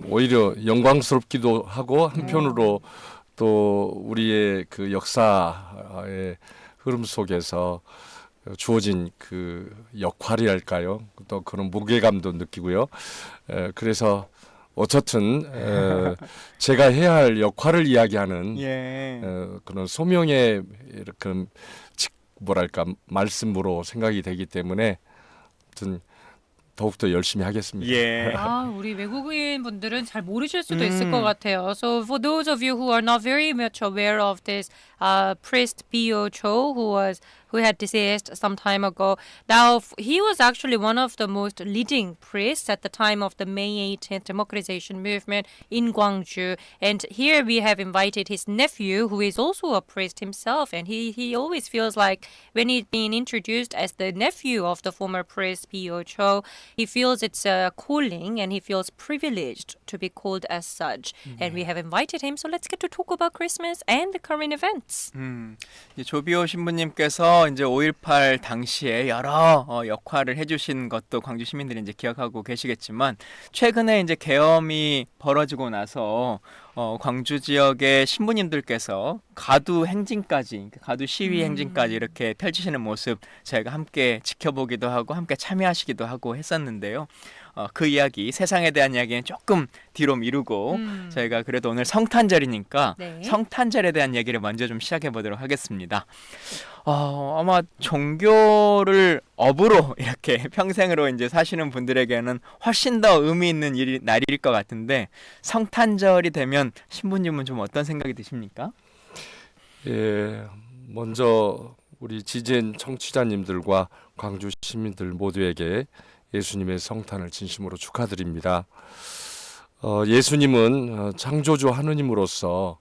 오히려 영광스럽기도 하고 한편으로 또 우리의 그 역사의 흐름 속에서 주어진 그 역할이랄까요? 또 그런 무게감도 느끼고요. 그래서 어쨌든 제가 해야 할 역할을 이야기하는 예. 그런 소명의 이렇게 뭐랄까 말씀으로 생각이 되기 때문에 아무튼 더욱더 열심히 하겠습니다. 예. 우리 외국인 분들은 잘 모르실 수도 있을 것 같아요. So for those of you who are not very much aware of this priest Bio Cho, who had deceased some time ago. Now, he was actually one of the most leading priests at the time of the May 18th democratization movement in Gwangju. And here we have invited his nephew, who is also a priest himself. And he always feels like when he's being introduced as the nephew of the former priest Bio Cho, he feels it's a calling and he feels privileged to be called as such. And we have invited him. So let's get to talk about Christmas and the current events. 이제 조비오 신부님께서 이제 5.18 당시에 여러 역할을 해주신 것도 광주 시민들이 이제 기억하고 계시겠지만 최근에 이제 계엄이 벌어지고 나서 광주 지역의 신부님들께서 가두 행진까지, 가두 시위 행진까지 이렇게 펼치시는 모습 저희가 함께 지켜보기도 하고 함께 참여하시기도 하고 했었는데요. 그 이야기, 세상에 대한 이야기는 조금 뒤로 미루고 저희가 그래도 오늘 성탄절이니까 네. 성탄절에 대한 얘기를 먼저 좀 시작해 보도록 하겠습니다. 아마 종교를 업으로 이렇게 평생으로 이제 사시는 분들에게는 훨씬 더 의미 있는 날일 것 같은데 성탄절이 되면 신부님은 좀 어떤 생각이 드십니까? 예, 먼저 우리 GGN 청취자님들과 광주 시민들 모두에게 예수님의 성탄을 진심으로 축하드립니다. 예수님은 창조주 하느님으로서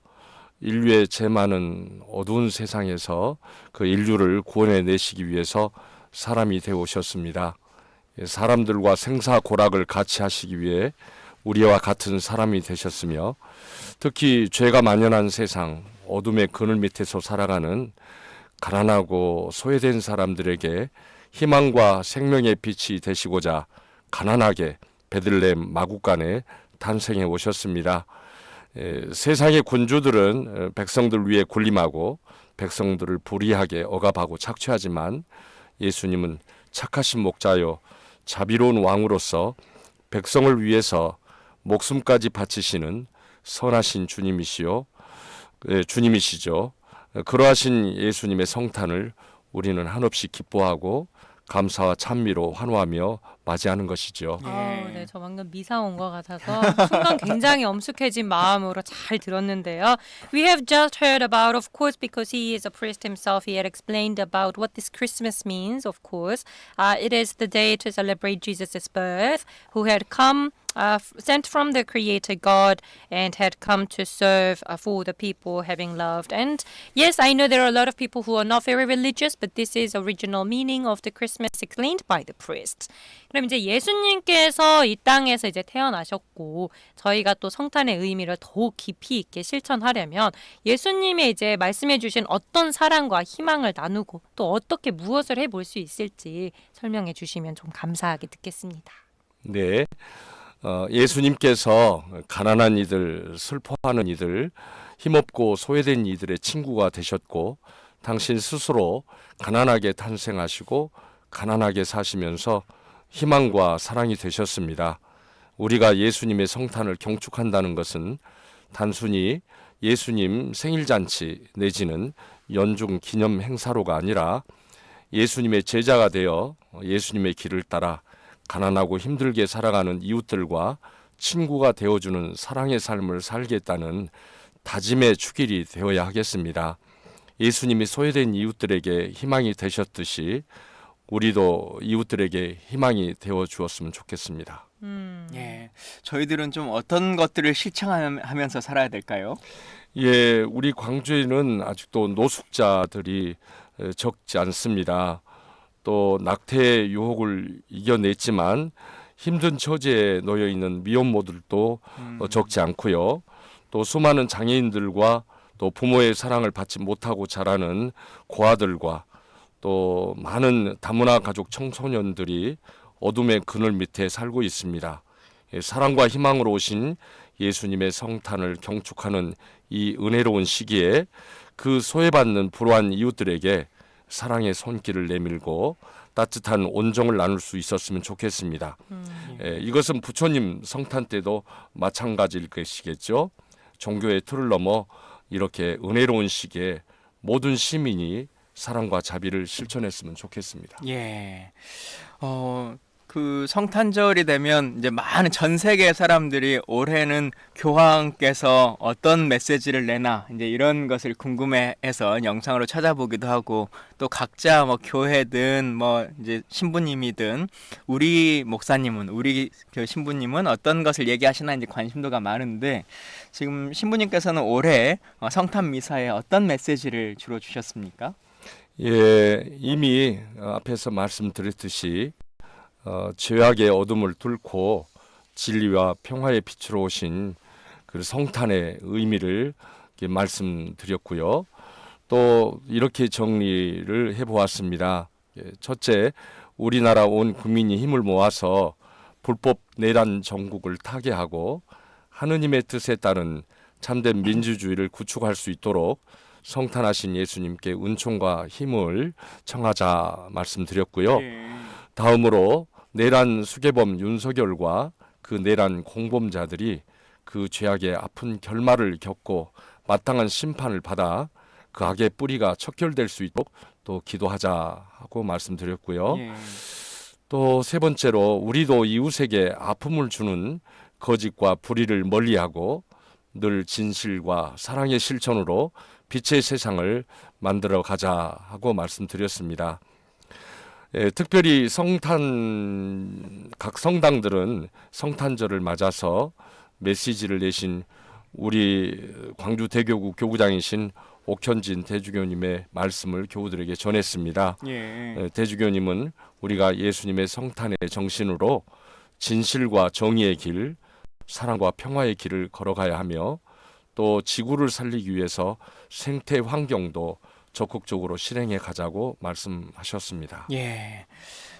인류의 죄 많은 어두운 세상에서 그 인류를 구원해 내시기 위해서 사람이 되어 오셨습니다. 사람들과 생사고락을 같이 하시기 위해 우리와 같은 사람이 되셨으며 특히 죄가 만연한 세상, 어둠의 그늘 밑에서 살아가는 가난하고 소외된 사람들에게 희망과 생명의 빛이 되시고자 가난하게 베들레헴 마구간에 탄생해 오셨습니다. 세상의 군주들은 백성들 위에 군림하고 백성들을 불의하게 억압하고 착취하지만 예수님은 착하신 목자요 자비로운 왕으로서 백성을 위해서 목숨까지 바치시는 선하신 주님이시요, 주님이시죠. 그러하신 예수님의 성탄을 우리는 한없이 기뻐하고 감사와 찬미로 환호하며 맞이하는 것이죠. 네, 저 방금 미사 온 것 같아서 순간 굉장히 엄숙해진 마음으로 잘 들었는데요. We have just heard about, of course, because he is a priest himself, he had explained about what this Christmas means, of course. It is the day to celebrate Jesus' birth, who had come sent from the Creator God and had come to serve for the people, having loved. And yes, I know there are a lot of people who are not very religious, but this is original meaning of the Christmas explained by the priest. 그럼 이제 예수님께서 이 땅에서 이제 태어나셨고 저희가 또 성탄의 의미를 더욱 깊이 있게 실천하려면 예수님의 이제 말씀해주신 어떤 사랑과 희망을 나누고 또 어떻게 무엇을 해볼 수 있을지 설명해 주시면 좀 감사하게 듣겠습니다. 네. 예수님께서 가난한 이들, 슬퍼하는 이들, 힘없고 소외된 이들의 친구가 되셨고 당신 스스로 가난하게 탄생하시고 가난하게 사시면서 희망과 사랑이 되셨습니다. 우리가 예수님의 성탄을 경축한다는 것은 단순히 예수님 생일잔치 내지는 연중 기념 행사로가 아니라 예수님의 제자가 되어 예수님의 길을 따라 가난하고 힘들게 살아가는 이웃들과 친구가 되어주는 사랑의 삶을 살겠다는 다짐의 축일이 되어야 하겠습니다. 예수님이 소외된 이웃들에게 희망이 되셨듯이 우리도 이웃들에게 희망이 되어 주었으면 좋겠습니다. 예, 저희들은 좀 어떤 것들을 실천하면서 살아야 될까요? 예, 우리 광주에는 아직도 노숙자들이 적지 않습니다. 또 낙태의 유혹을 이겨냈지만 힘든 처지에 놓여 있는 미혼모들도 적지 않고요. 또 수많은 장애인들과 또 부모의 사랑을 받지 못하고 자라는 고아들과 또 많은 다문화 가족 청소년들이 어둠의 그늘 밑에 살고 있습니다. 사랑과 희망으로 오신 예수님의 성탄을 경축하는 이 은혜로운 시기에 그 소외받는 불우한 이웃들에게 사랑의 손길을 내밀고 따뜻한 온정을 나눌 수 있었으면 좋겠습니다. 이것은 부처님 성탄 때도 마찬가지일 것이겠죠. 종교의 틀을 넘어 이렇게 은혜로운 시기에 모든 시민이 사랑과 자비를 실천했으면 좋겠습니다. 예. 그 성탄절이 되면 이제 많은 전 세계 사람들이 올해는 교황께서 어떤 메시지를 내나 이제 이런 것을 궁금해해서 영상으로 찾아보기도 하고 또 각자 뭐 교회든 뭐 이제 신부님이든 우리 목사님은 우리 그 신부님은 어떤 것을 얘기하시나 이제 관심도가 많은데 지금 신부님께서는 올해 성탄 미사에 어떤 메시지를 주로 주셨습니까? 예, 이미 앞에서 말씀드렸듯이 죄악의 어둠을 뚫고 진리와 평화의 빛으로 오신 그 성탄의 의미를 말씀드렸고요. 또 이렇게 정리를 해보았습니다. 첫째, 우리나라 온 국민이 힘을 모아서 불법 내란 정국을 타개하고 하느님의 뜻에 따른 참된 민주주의를 구축할 수 있도록 성탄하신 예수님께 은총과 힘을 청하자 말씀드렸고요. 다음으로 내란 수괴범 윤석열과 그 내란 공범자들이 그 죄악의 아픈 결말을 겪고 마땅한 심판을 받아 그 악의 뿌리가 척결될 수 있도록 또 기도하자 하고 말씀드렸고요. 또 세 번째로 우리도 이웃에게 아픔을 주는 거짓과 불의를 멀리하고 늘 진실과 사랑의 실천으로 빛의 세상을 만들어 가자 하고 말씀드렸습니다. 특별히 각 성당들은 성탄절을 맞아서 메시지를 내신 우리 광주대교구 교구장이신 옥현진 대주교님의 말씀을 교우들에게 전했습니다. 대주교님은 우리가 예수님의 성탄의 정신으로 진실과 정의의 길, 사랑과 평화의 길을 걸어가야 하며 또 지구를 살리기 위해서 생태 환경도 적극적으로 실행해 가자고 말씀하셨습니다. 예.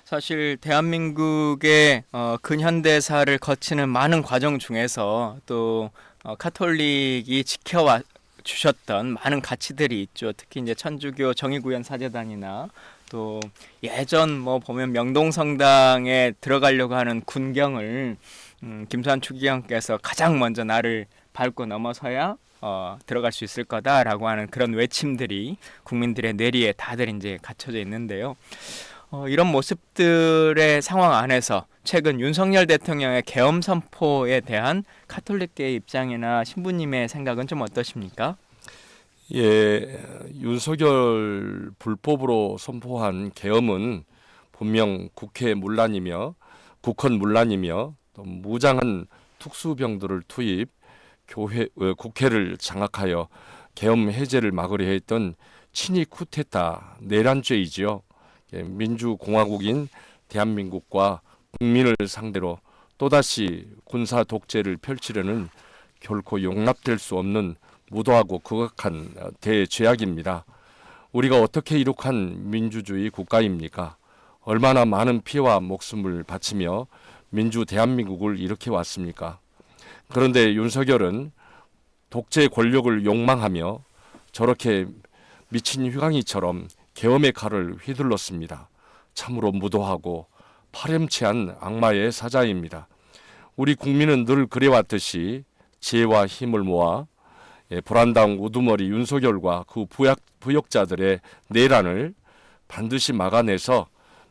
사실 대한민국의 근현대사를 거치는 많은 과정 중에서 또 카톨릭이 지켜와 주셨던 많은 가치들이 있죠. 특히 이제 천주교 정의구현 사제단이나 또 예전 뭐 보면 명동성당에 들어가려고 하는 군경을 김수환 추기경께서 가장 먼저 나를 밟고 넘어서야 들어갈 수 있을 거다라고 하는 그런 외침들이 국민들의 뇌리에 다들 이제 갇혀져 있는데요. 이런 모습들의 상황 안에서 최근 윤석열 대통령의 계엄 선포에 대한 카톨릭계의 입장이나 신부님의 생각은 좀 어떠십니까? 예, 윤석열 불법으로 선포한 계엄은 분명 국헌문란이며 또 무장한 특수병들을 투입, 국회를 장악하여 계엄 해제를 막으려 했던 친위 쿠데타 내란죄이지요. 민주공화국인 대한민국과 국민을 상대로 또다시 군사 독재를 펼치려는 결코 용납될 수 없는 무도하고 극악한 대죄악입니다. 우리가 어떻게 이룩한 민주주의 국가입니까? 얼마나 많은 피와 목숨을 바치며 민주 대한민국을 일으켜 왔습니까? 그런데 윤석열은 독재 권력을 욕망하며 저렇게 미친 휘강이처럼 계엄의 칼을 휘둘렀습니다. 참으로 무도하고 파렴치한 악마의 사자입니다. 우리 국민은 늘 그래왔듯이 지혜와 힘을 모아 불안당 우두머리 윤석열과 그 부역자들의 내란을 반드시 막아내서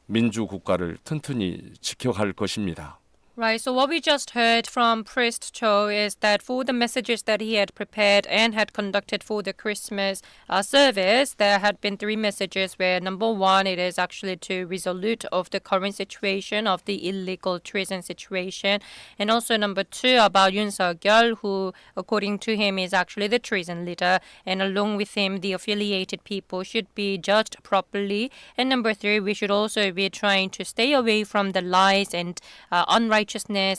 민주국가를 튼튼히 지켜갈 것입니다. Right, so what we just heard from Priest Cho is that for the messages that he had prepared and had conducted for the Christmas service, there had been 3 messages where number 1, it is actually to resolute of the current situation of the illegal treason situation, and also number 2 about Yoon Suk-yeol, who according to him is actually the treason leader, and along with him the affiliated people should be judged properly, and number 3, we should also be trying to stay away from the lies and unrighteousness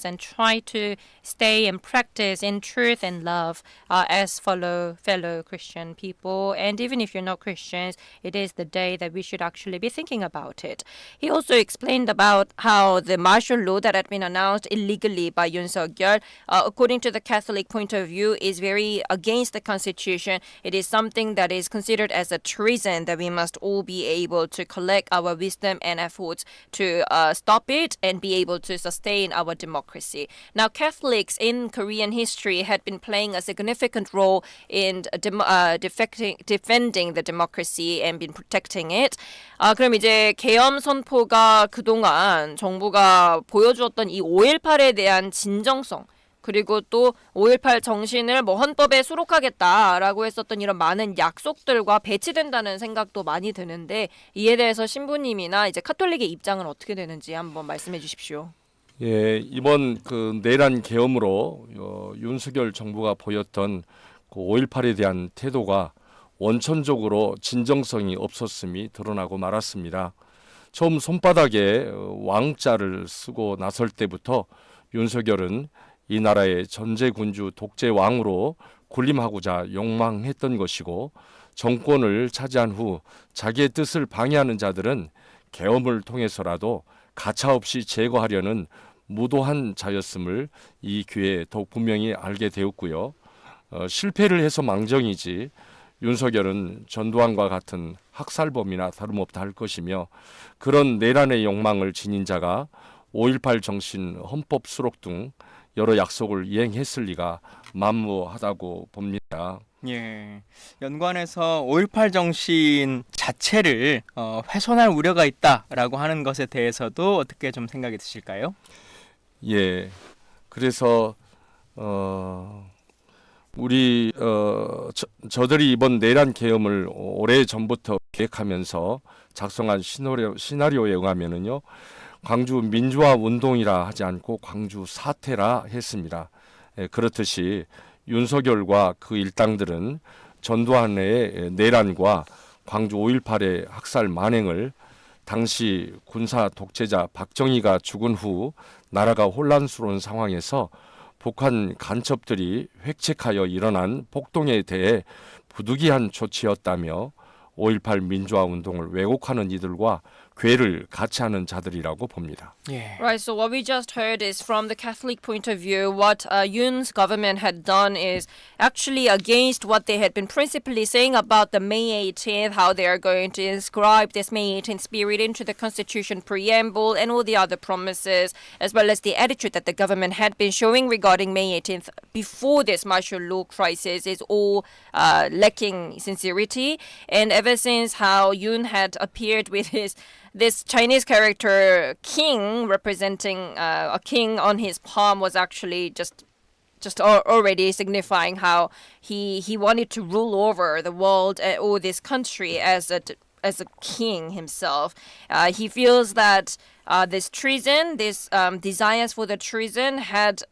and try to stay and practice in truth and love as fellow Christian people. And even if you're not Christians, it is the day that we should actually be thinking about it. He also explained about how the martial law that had been announced illegally by Yoon Suk-yeol, according to the Catholic point of view, is very against the constitution. It is something that is considered as a treason that we must all be able to collect our wisdom and efforts to stop it and be able to sustain our democracy. Now, Catholics in Korean history had been playing a significant role in defending the democracy and been protecting it. 그럼 이제 계엄 선포가 그동안 정부가 보여주었던 이 5.18에 대한 진정성, 그리고 또 5.18 정신을 뭐 헌법에 수록하겠다라고 했었던 이런 많은 약속들과 배치된다는 생각도 많이 드는데, 이에 대해서 신부님이나 이제 카톨릭의 입장은 어떻게 되는지 한번 말씀해 주십시오. 예, 이번 그 내란 계엄으로 윤석열 정부가 보였던 그 5.18에 대한 태도가 원천적으로 진정성이 없었음이 드러나고 말았습니다. 처음 손바닥에 왕자를 쓰고 나설 때부터 윤석열은 이 나라의 전제군주 독재왕으로 군림하고자 욕망했던 것이고, 정권을 차지한 후 자기의 뜻을 방해하는 자들은 계엄을 통해서라도 가차없이 제거하려는 무도한 자였음을 이 기회에 더욱 분명히 알게 되었고요. 실패를 해서 망정이지 윤석열은 전두환과 같은 학살범이나 다름없다 할 것이며, 그런 내란의 욕망을 지닌 자가 5.18 정신, 헌법 수록 등 여러 약속을 이행했을 리가 만무하다고 봅니다. 예, 연관해서 5.18 정신 자체를 훼손할 우려가 있다라고 하는 것에 대해서도 어떻게 좀 생각이 드실까요? 예, 그래서 우리 저들이 이번 내란 계엄을 오래 전부터 계획하면서 작성한 시나리오에 의하면은요, 광주 민주화 운동이라 하지 않고 광주 사태라 했습니다. 예, 그렇듯이 윤석열과 그 일당들은 전두환의 내란과 광주 5.18의 학살 만행을 당시 군사 독재자 박정희가 죽은 후 나라가 혼란스러운 상황에서 북한 간첩들이 획책하여 일어난 폭동에 대해 부득이한 조치였다며 5.18 민주화 운동을 왜곡하는 이들과 괴를 같이 하는 자들이라고 봅니다. 예. Right, so what we just heard is from the Catholic point of view, what Yoon's government had done is actually against what they had been principally saying about the May 18th, how they are going to inscribe this May 18th spirit into the Constitution preamble and all the other promises, as well as the attitude that the government had been showing regarding May 18th before this martial law crisis is all lacking sincerity. And ever since how Yoon had appeared with this Chinese character king representing a king on his palm was actually just already signifying how he wanted to rule over the world or this country as a king himself. He feels that this treason, this desires for the treason had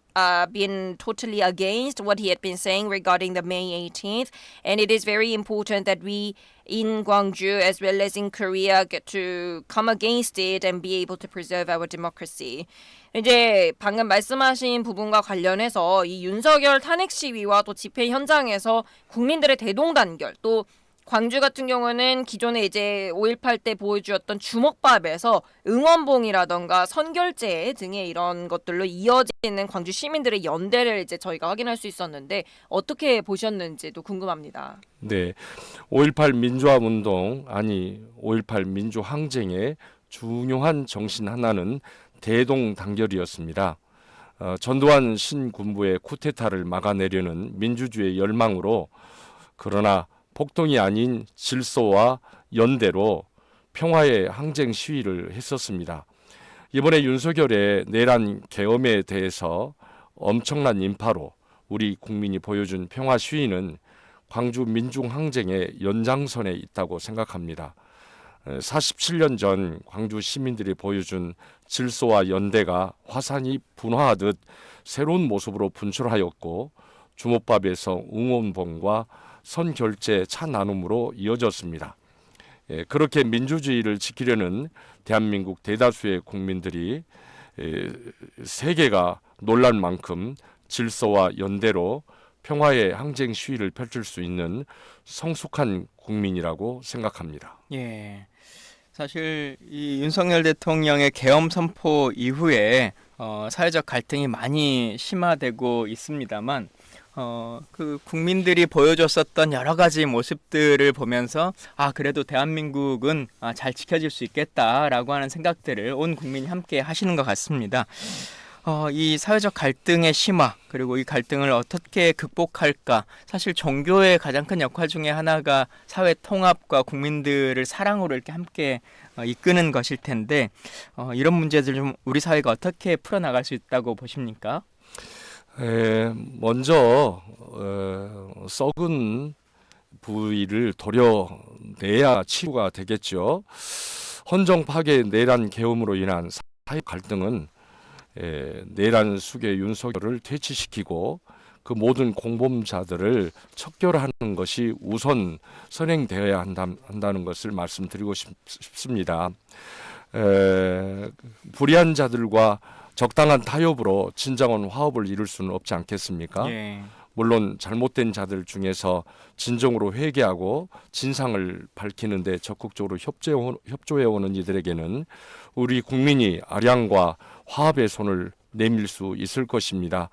been totally against what he had been saying regarding the May 18th. And it is very important that we in Gwangju as well as in Korea get to come against it and be able to preserve our democracy. 이제 방금 말씀하신 부분과 관련해서 이 윤석열 탄핵 시위와 또 집회 현장에서 국민들의 대동단결 또 광주 같은 경우는 기존에 이제 5.18 때 보여주었던 주먹밥에서 응원봉이라던가 선결제 등의 이런 것들로 이어지는 광주 시민들의 연대를 이제 저희가 확인할 수 있었는데 어떻게 보셨는지도 궁금합니다. 네, 5.18 민주화운동 아니 5.18 민주항쟁의 중요한 정신 하나는 대동단결이었습니다. 전두환 신군부의 쿠데타를 막아내려는 민주주의의 열망으로 그러나 폭동이 아닌 질서와 연대로 평화의 항쟁 시위를 했었습니다. 이번에 윤석열의 내란 계엄에 대해서 엄청난 인파로 우리 국민이 보여준 평화 시위는 광주 민중항쟁의 연장선에 있다고 생각합니다. 47년 전 광주 시민들이 보여준 질서와 연대가 화산이 분화하듯 새로운 모습으로 분출하였고 주먹밥에서 응원봉과 선결제 차 나눔으로 이어졌습니다. 그렇게 민주주의를 지키려는 대한민국 대다수의 국민들이 세계가 놀랄 만큼 질서와 연대로 평화의 항쟁 시위를 펼칠 수 있는 성숙한 국민이라고 생각합니다. 예. 사실 이 윤석열 대통령의 계엄 선포 이후에 사회적 갈등이 많이 심화되고 있습니다만 그 국민들이 보여줬었던 여러 가지 모습들을 보면서 그래도 대한민국은 잘 지켜질 수 있겠다라고 하는 생각들을 온 국민이 함께 하시는 것 같습니다. 이 사회적 갈등의 심화 그리고 이 갈등을 어떻게 극복할까 사실 종교의 가장 큰 역할 중에 하나가 사회 통합과 국민들을 사랑으로 이렇게 함께 이끄는 것일 텐데 이런 문제들 좀 우리 사회가 어떻게 풀어나갈 수 있다고 보십니까? 먼저 썩은 부위를 도려내야 치유가 되겠죠. 헌정 파괴 내란 계엄으로 인한 사회 갈등은 내란 수괴 윤석열을 퇴치시키고 그 모든 공범자들을 척결하는 것이 우선 선행되어야 한다는 것을 말씀드리고 싶습니다. 불의한 자들과 적당한 타협으로 진정한 화합을 이룰 수는 없지 않겠습니까? 예. 물론 잘못된 자들 중에서 진정으로 회개하고 진상을 밝히는 데 적극적으로 협조해오는 이들에게는 우리 국민이 아량과 화합의 손을 내밀 수 있을 것입니다.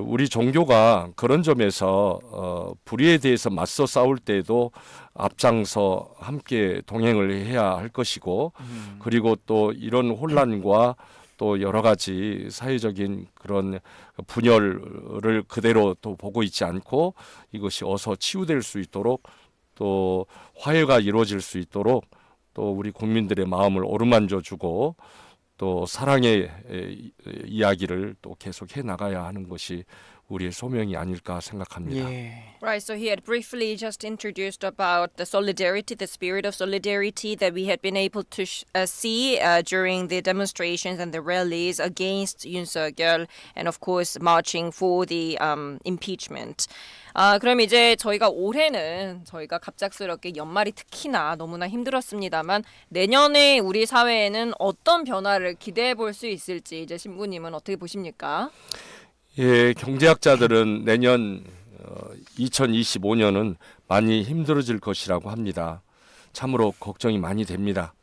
우리 종교가 그런 점에서 불의에 대해서 맞서 싸울 때에도 앞장서 함께 동행을 해야 할 것이고 그리고 또 이런 혼란과 또 여러 가지 사회적인 그런 분열을 그대로 또 보고 있지 않고 이것이 어서 치유될 수 있도록 또 화해가 이루어질 수 있도록 또 우리 국민들의 마음을 어루만져 주고 또 사랑의 이야기를 또 계속해 나가야 하는 것이 우리의 소명이 아닐까 생각합니다. 예. Right, so he had briefly just introduced about the solidarity, the spirit of solidarity that we had been able to see during the demonstrations and the rallies against Yoon Suk-yeol and of course marching for the impeachment. 그럼 이제 저희가 올해는 저희가 갑작스럽게 연말이 특히나 너무나 힘들었습니다만 내년에 우리 사회에는 어떤 변화를 기대해 볼 수 있을지 이제 신부님은 어떻게 보십니까? 예, 경제학자들은 내년 2025년은 많이 힘들어질 것이라고 합니다. 참으로 걱정이 많이 됩니다.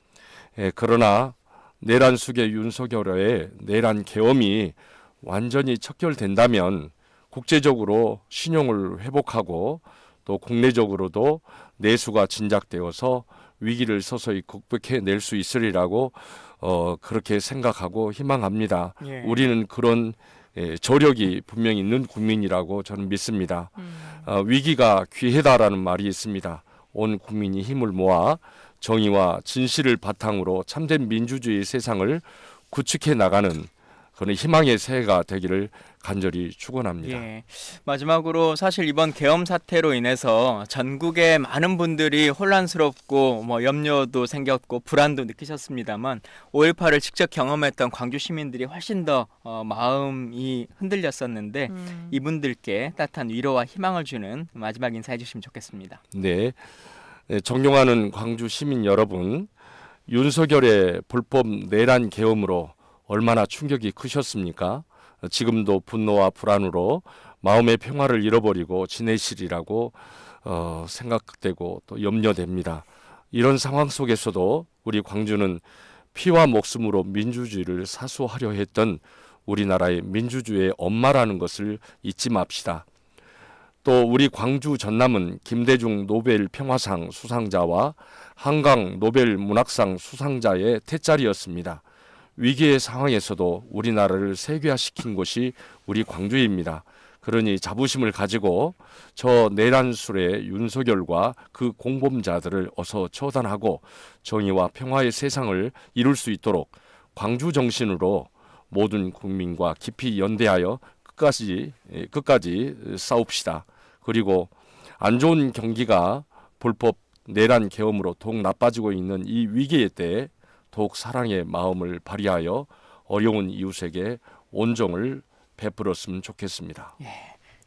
그러나 내란 수계 윤석열의 내란 계엄이 완전히 척결된다면 국제적으로 신용을 회복하고 또 국내적으로도 내수가 진작되어서 위기를 서서히 극복해낼 수 있으리라고 그렇게 생각하고 희망합니다. 예. 우리는 그런 저력이 분명히 있는 국민이라고 저는 믿습니다. 위기가 기회다라는 말이 있습니다. 온 국민이 힘을 모아 정의와 진실을 바탕으로 참된 민주주의 세상을 구축해 나가는 그런 희망의 새해가 되기를 간절히 축원합니다. 예. 마지막으로 사실 이번 계엄 사태로 인해서 전국의 많은 분들이 혼란스럽고 염려도 생겼고 불안도 느끼셨습니다만 5.18을 직접 경험했던 광주 시민들이 훨씬 더 마음이 흔들렸었는데 이분들께 따뜻한 위로와 희망을 주는 마지막 인사해 주시면 좋겠습니다. 네, 존경하는 광주 시민 여러분, 윤석열의 불법 내란 계엄으로 얼마나 충격이 크셨습니까? 지금도 분노와 불안으로 마음의 평화를 잃어버리고 지내시리라고 생각되고 또 염려됩니다. 이런 상황 속에서도 우리 광주는 피와 목숨으로 민주주의를 사수하려 했던 우리나라의 민주주의의 엄마라는 것을 잊지 맙시다. 또 우리 광주 전남은 김대중 노벨 평화상 수상자와 한강 노벨 문학상 수상자의 태자리였습니다. 위기의 상황에서도 우리나라를 세계화시킨 곳이 우리 광주입니다. 그러니 자부심을 가지고 저 내란술의 윤석열과 그 공범자들을 어서 처단하고 정의와 평화의 세상을 이룰 수 있도록 광주 정신으로 모든 국민과 깊이 연대하여 끝까지 싸웁시다. 그리고 안 좋은 경기가 불법 내란 계엄으로 더욱 나빠지고 있는 이 위기의 때에 더욱 사랑의 마음을 발휘하여 어려운 이웃에게 온정을 베풀었으면 좋겠습니다.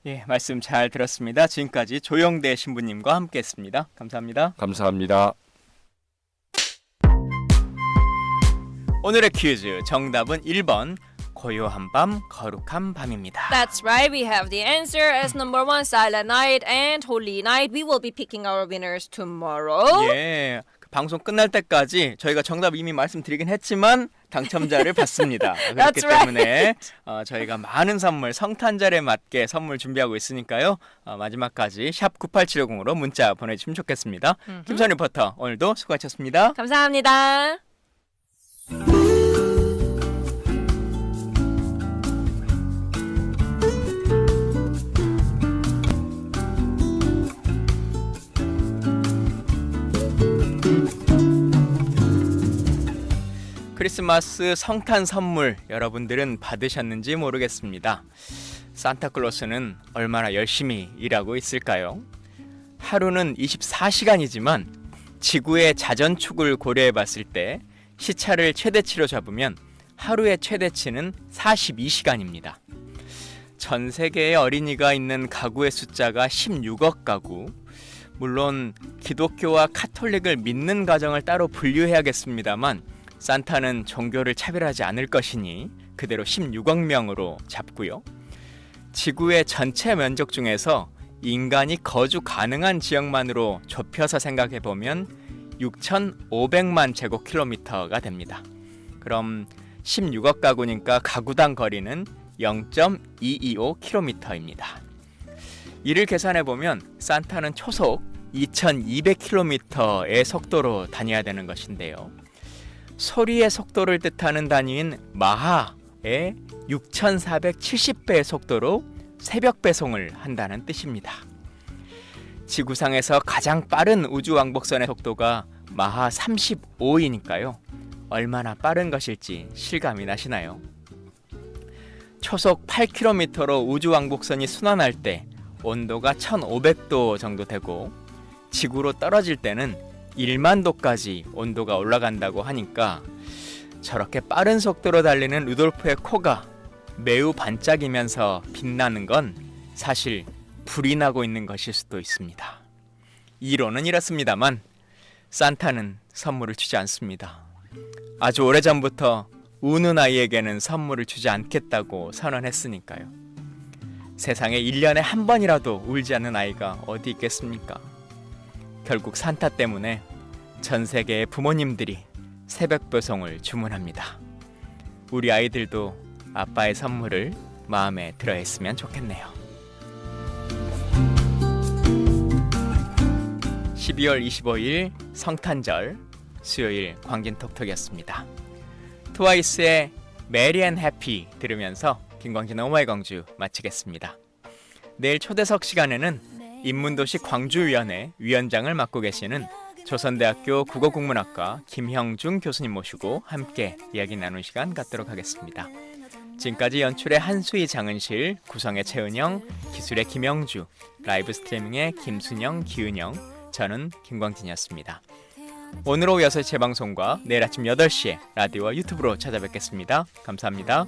예, 말씀 잘 들었습니다. 지금까지 조영대 신부님과 함께했습니다. 감사합니다. 감사합니다. 오늘의 퀴즈 정답은 1번 고요한 밤 거룩한 밤입니다. That's right. We have the answer as number 1, Silent Night and Holy Night. We will be picking our winners tomorrow. 예, 방송 끝날 때까지 저희가 정답 이미 말씀드리긴 했지만 당첨자를 받습니다. 그렇기 That's right. 때문에 저희가 많은 선물 성탄절에 맞게 선물 준비하고 있으니까요. 마지막까지 샵 9870으로 문자 보내주시면 좋겠습니다. 김선 리포터 오늘도 수고하셨습니다. 감사합니다. 크리스마스 성탄 선물 여러분들은 받으셨는지 모르겠습니다. 산타클로스는 얼마나 열심히 일하고 있을까요? 하루는 24시간이지만 지구의 자전축을 고려해 봤을 때 시차를 최대치로 잡으면 하루의 최대치는 42시간입니다. 전 세계의 어린이가 있는 가구의 숫자가 16억 가구. 물론 기독교와 카톨릭을 믿는 가정을 따로 분류해야겠습니다만 산타는 종교를 차별하지 않을 것이니 그대로 16억 명으로 잡고요. 지구의 전체 면적 중에서 인간이 거주 가능한 지역만으로 좁혀서 생각해보면 6,500만 제곱킬로미터가 됩니다. 그럼 16억 가구니까 가구당 거리는 0.225km입니다. 이를 계산해보면 산타는 초속 2,200km의 속도로 다녀야 되는 것인데요. 소리의 속도를 뜻하는 단위인 마하의 6,470배의 속도로 새벽 배송을 한다는 뜻입니다. 지구상에서 가장 빠른 우주왕복선의 속도가 마하 35이니까요. 얼마나 빠른 것일지 실감이 나시나요? 초속 8km로 우주왕복선이 순환할 때 온도가 1500도 정도 되고 지구로 떨어질 때는 1만 도까지 온도가 올라간다고 하니까 저렇게 빠른 속도로 달리는 루돌프의 코가 매우 반짝이면서 빛나는 건 사실 불이 나고 있는 것일 수도 있습니다. 이론은 이렇습니다만 산타는 선물을 주지 않습니다. 아주 오래전부터 우는 아이에게는 선물을 주지 않겠다고 선언했으니까요. 세상에 1년에 한 번이라도 울지 않는 아이가 어디 있겠습니까? 결국 산타 때문에 전 세계의 부모님들이 새벽 배송을 주문합니다. 우리 아이들도 아빠의 선물을 마음에 들어했으면 좋겠네요. 12월 25일 성탄절 수요일 광진톡톡이었습니다. 트와이스의 메리 앤 해피 들으면서 김광진의 오마이 광주 마치겠습니다. 내일 초대석 시간에는 인문도시 광주위원회 위원장을 맡고 계시는 조선대학교 국어국문학과 김형중 교수님 모시고 함께 이야기 나눈 시간 갖도록 하겠습니다. 지금까지 연출의 한수희 장은실, 구성의 최은영, 기술의 김영주, 라이브 스트리밍의 김순영, 기은영, 저는 김광진이었습니다. 오늘 오후 6시 재방송과 내일 아침 8시에 라디오와 유튜브로 찾아뵙겠습니다. 감사합니다.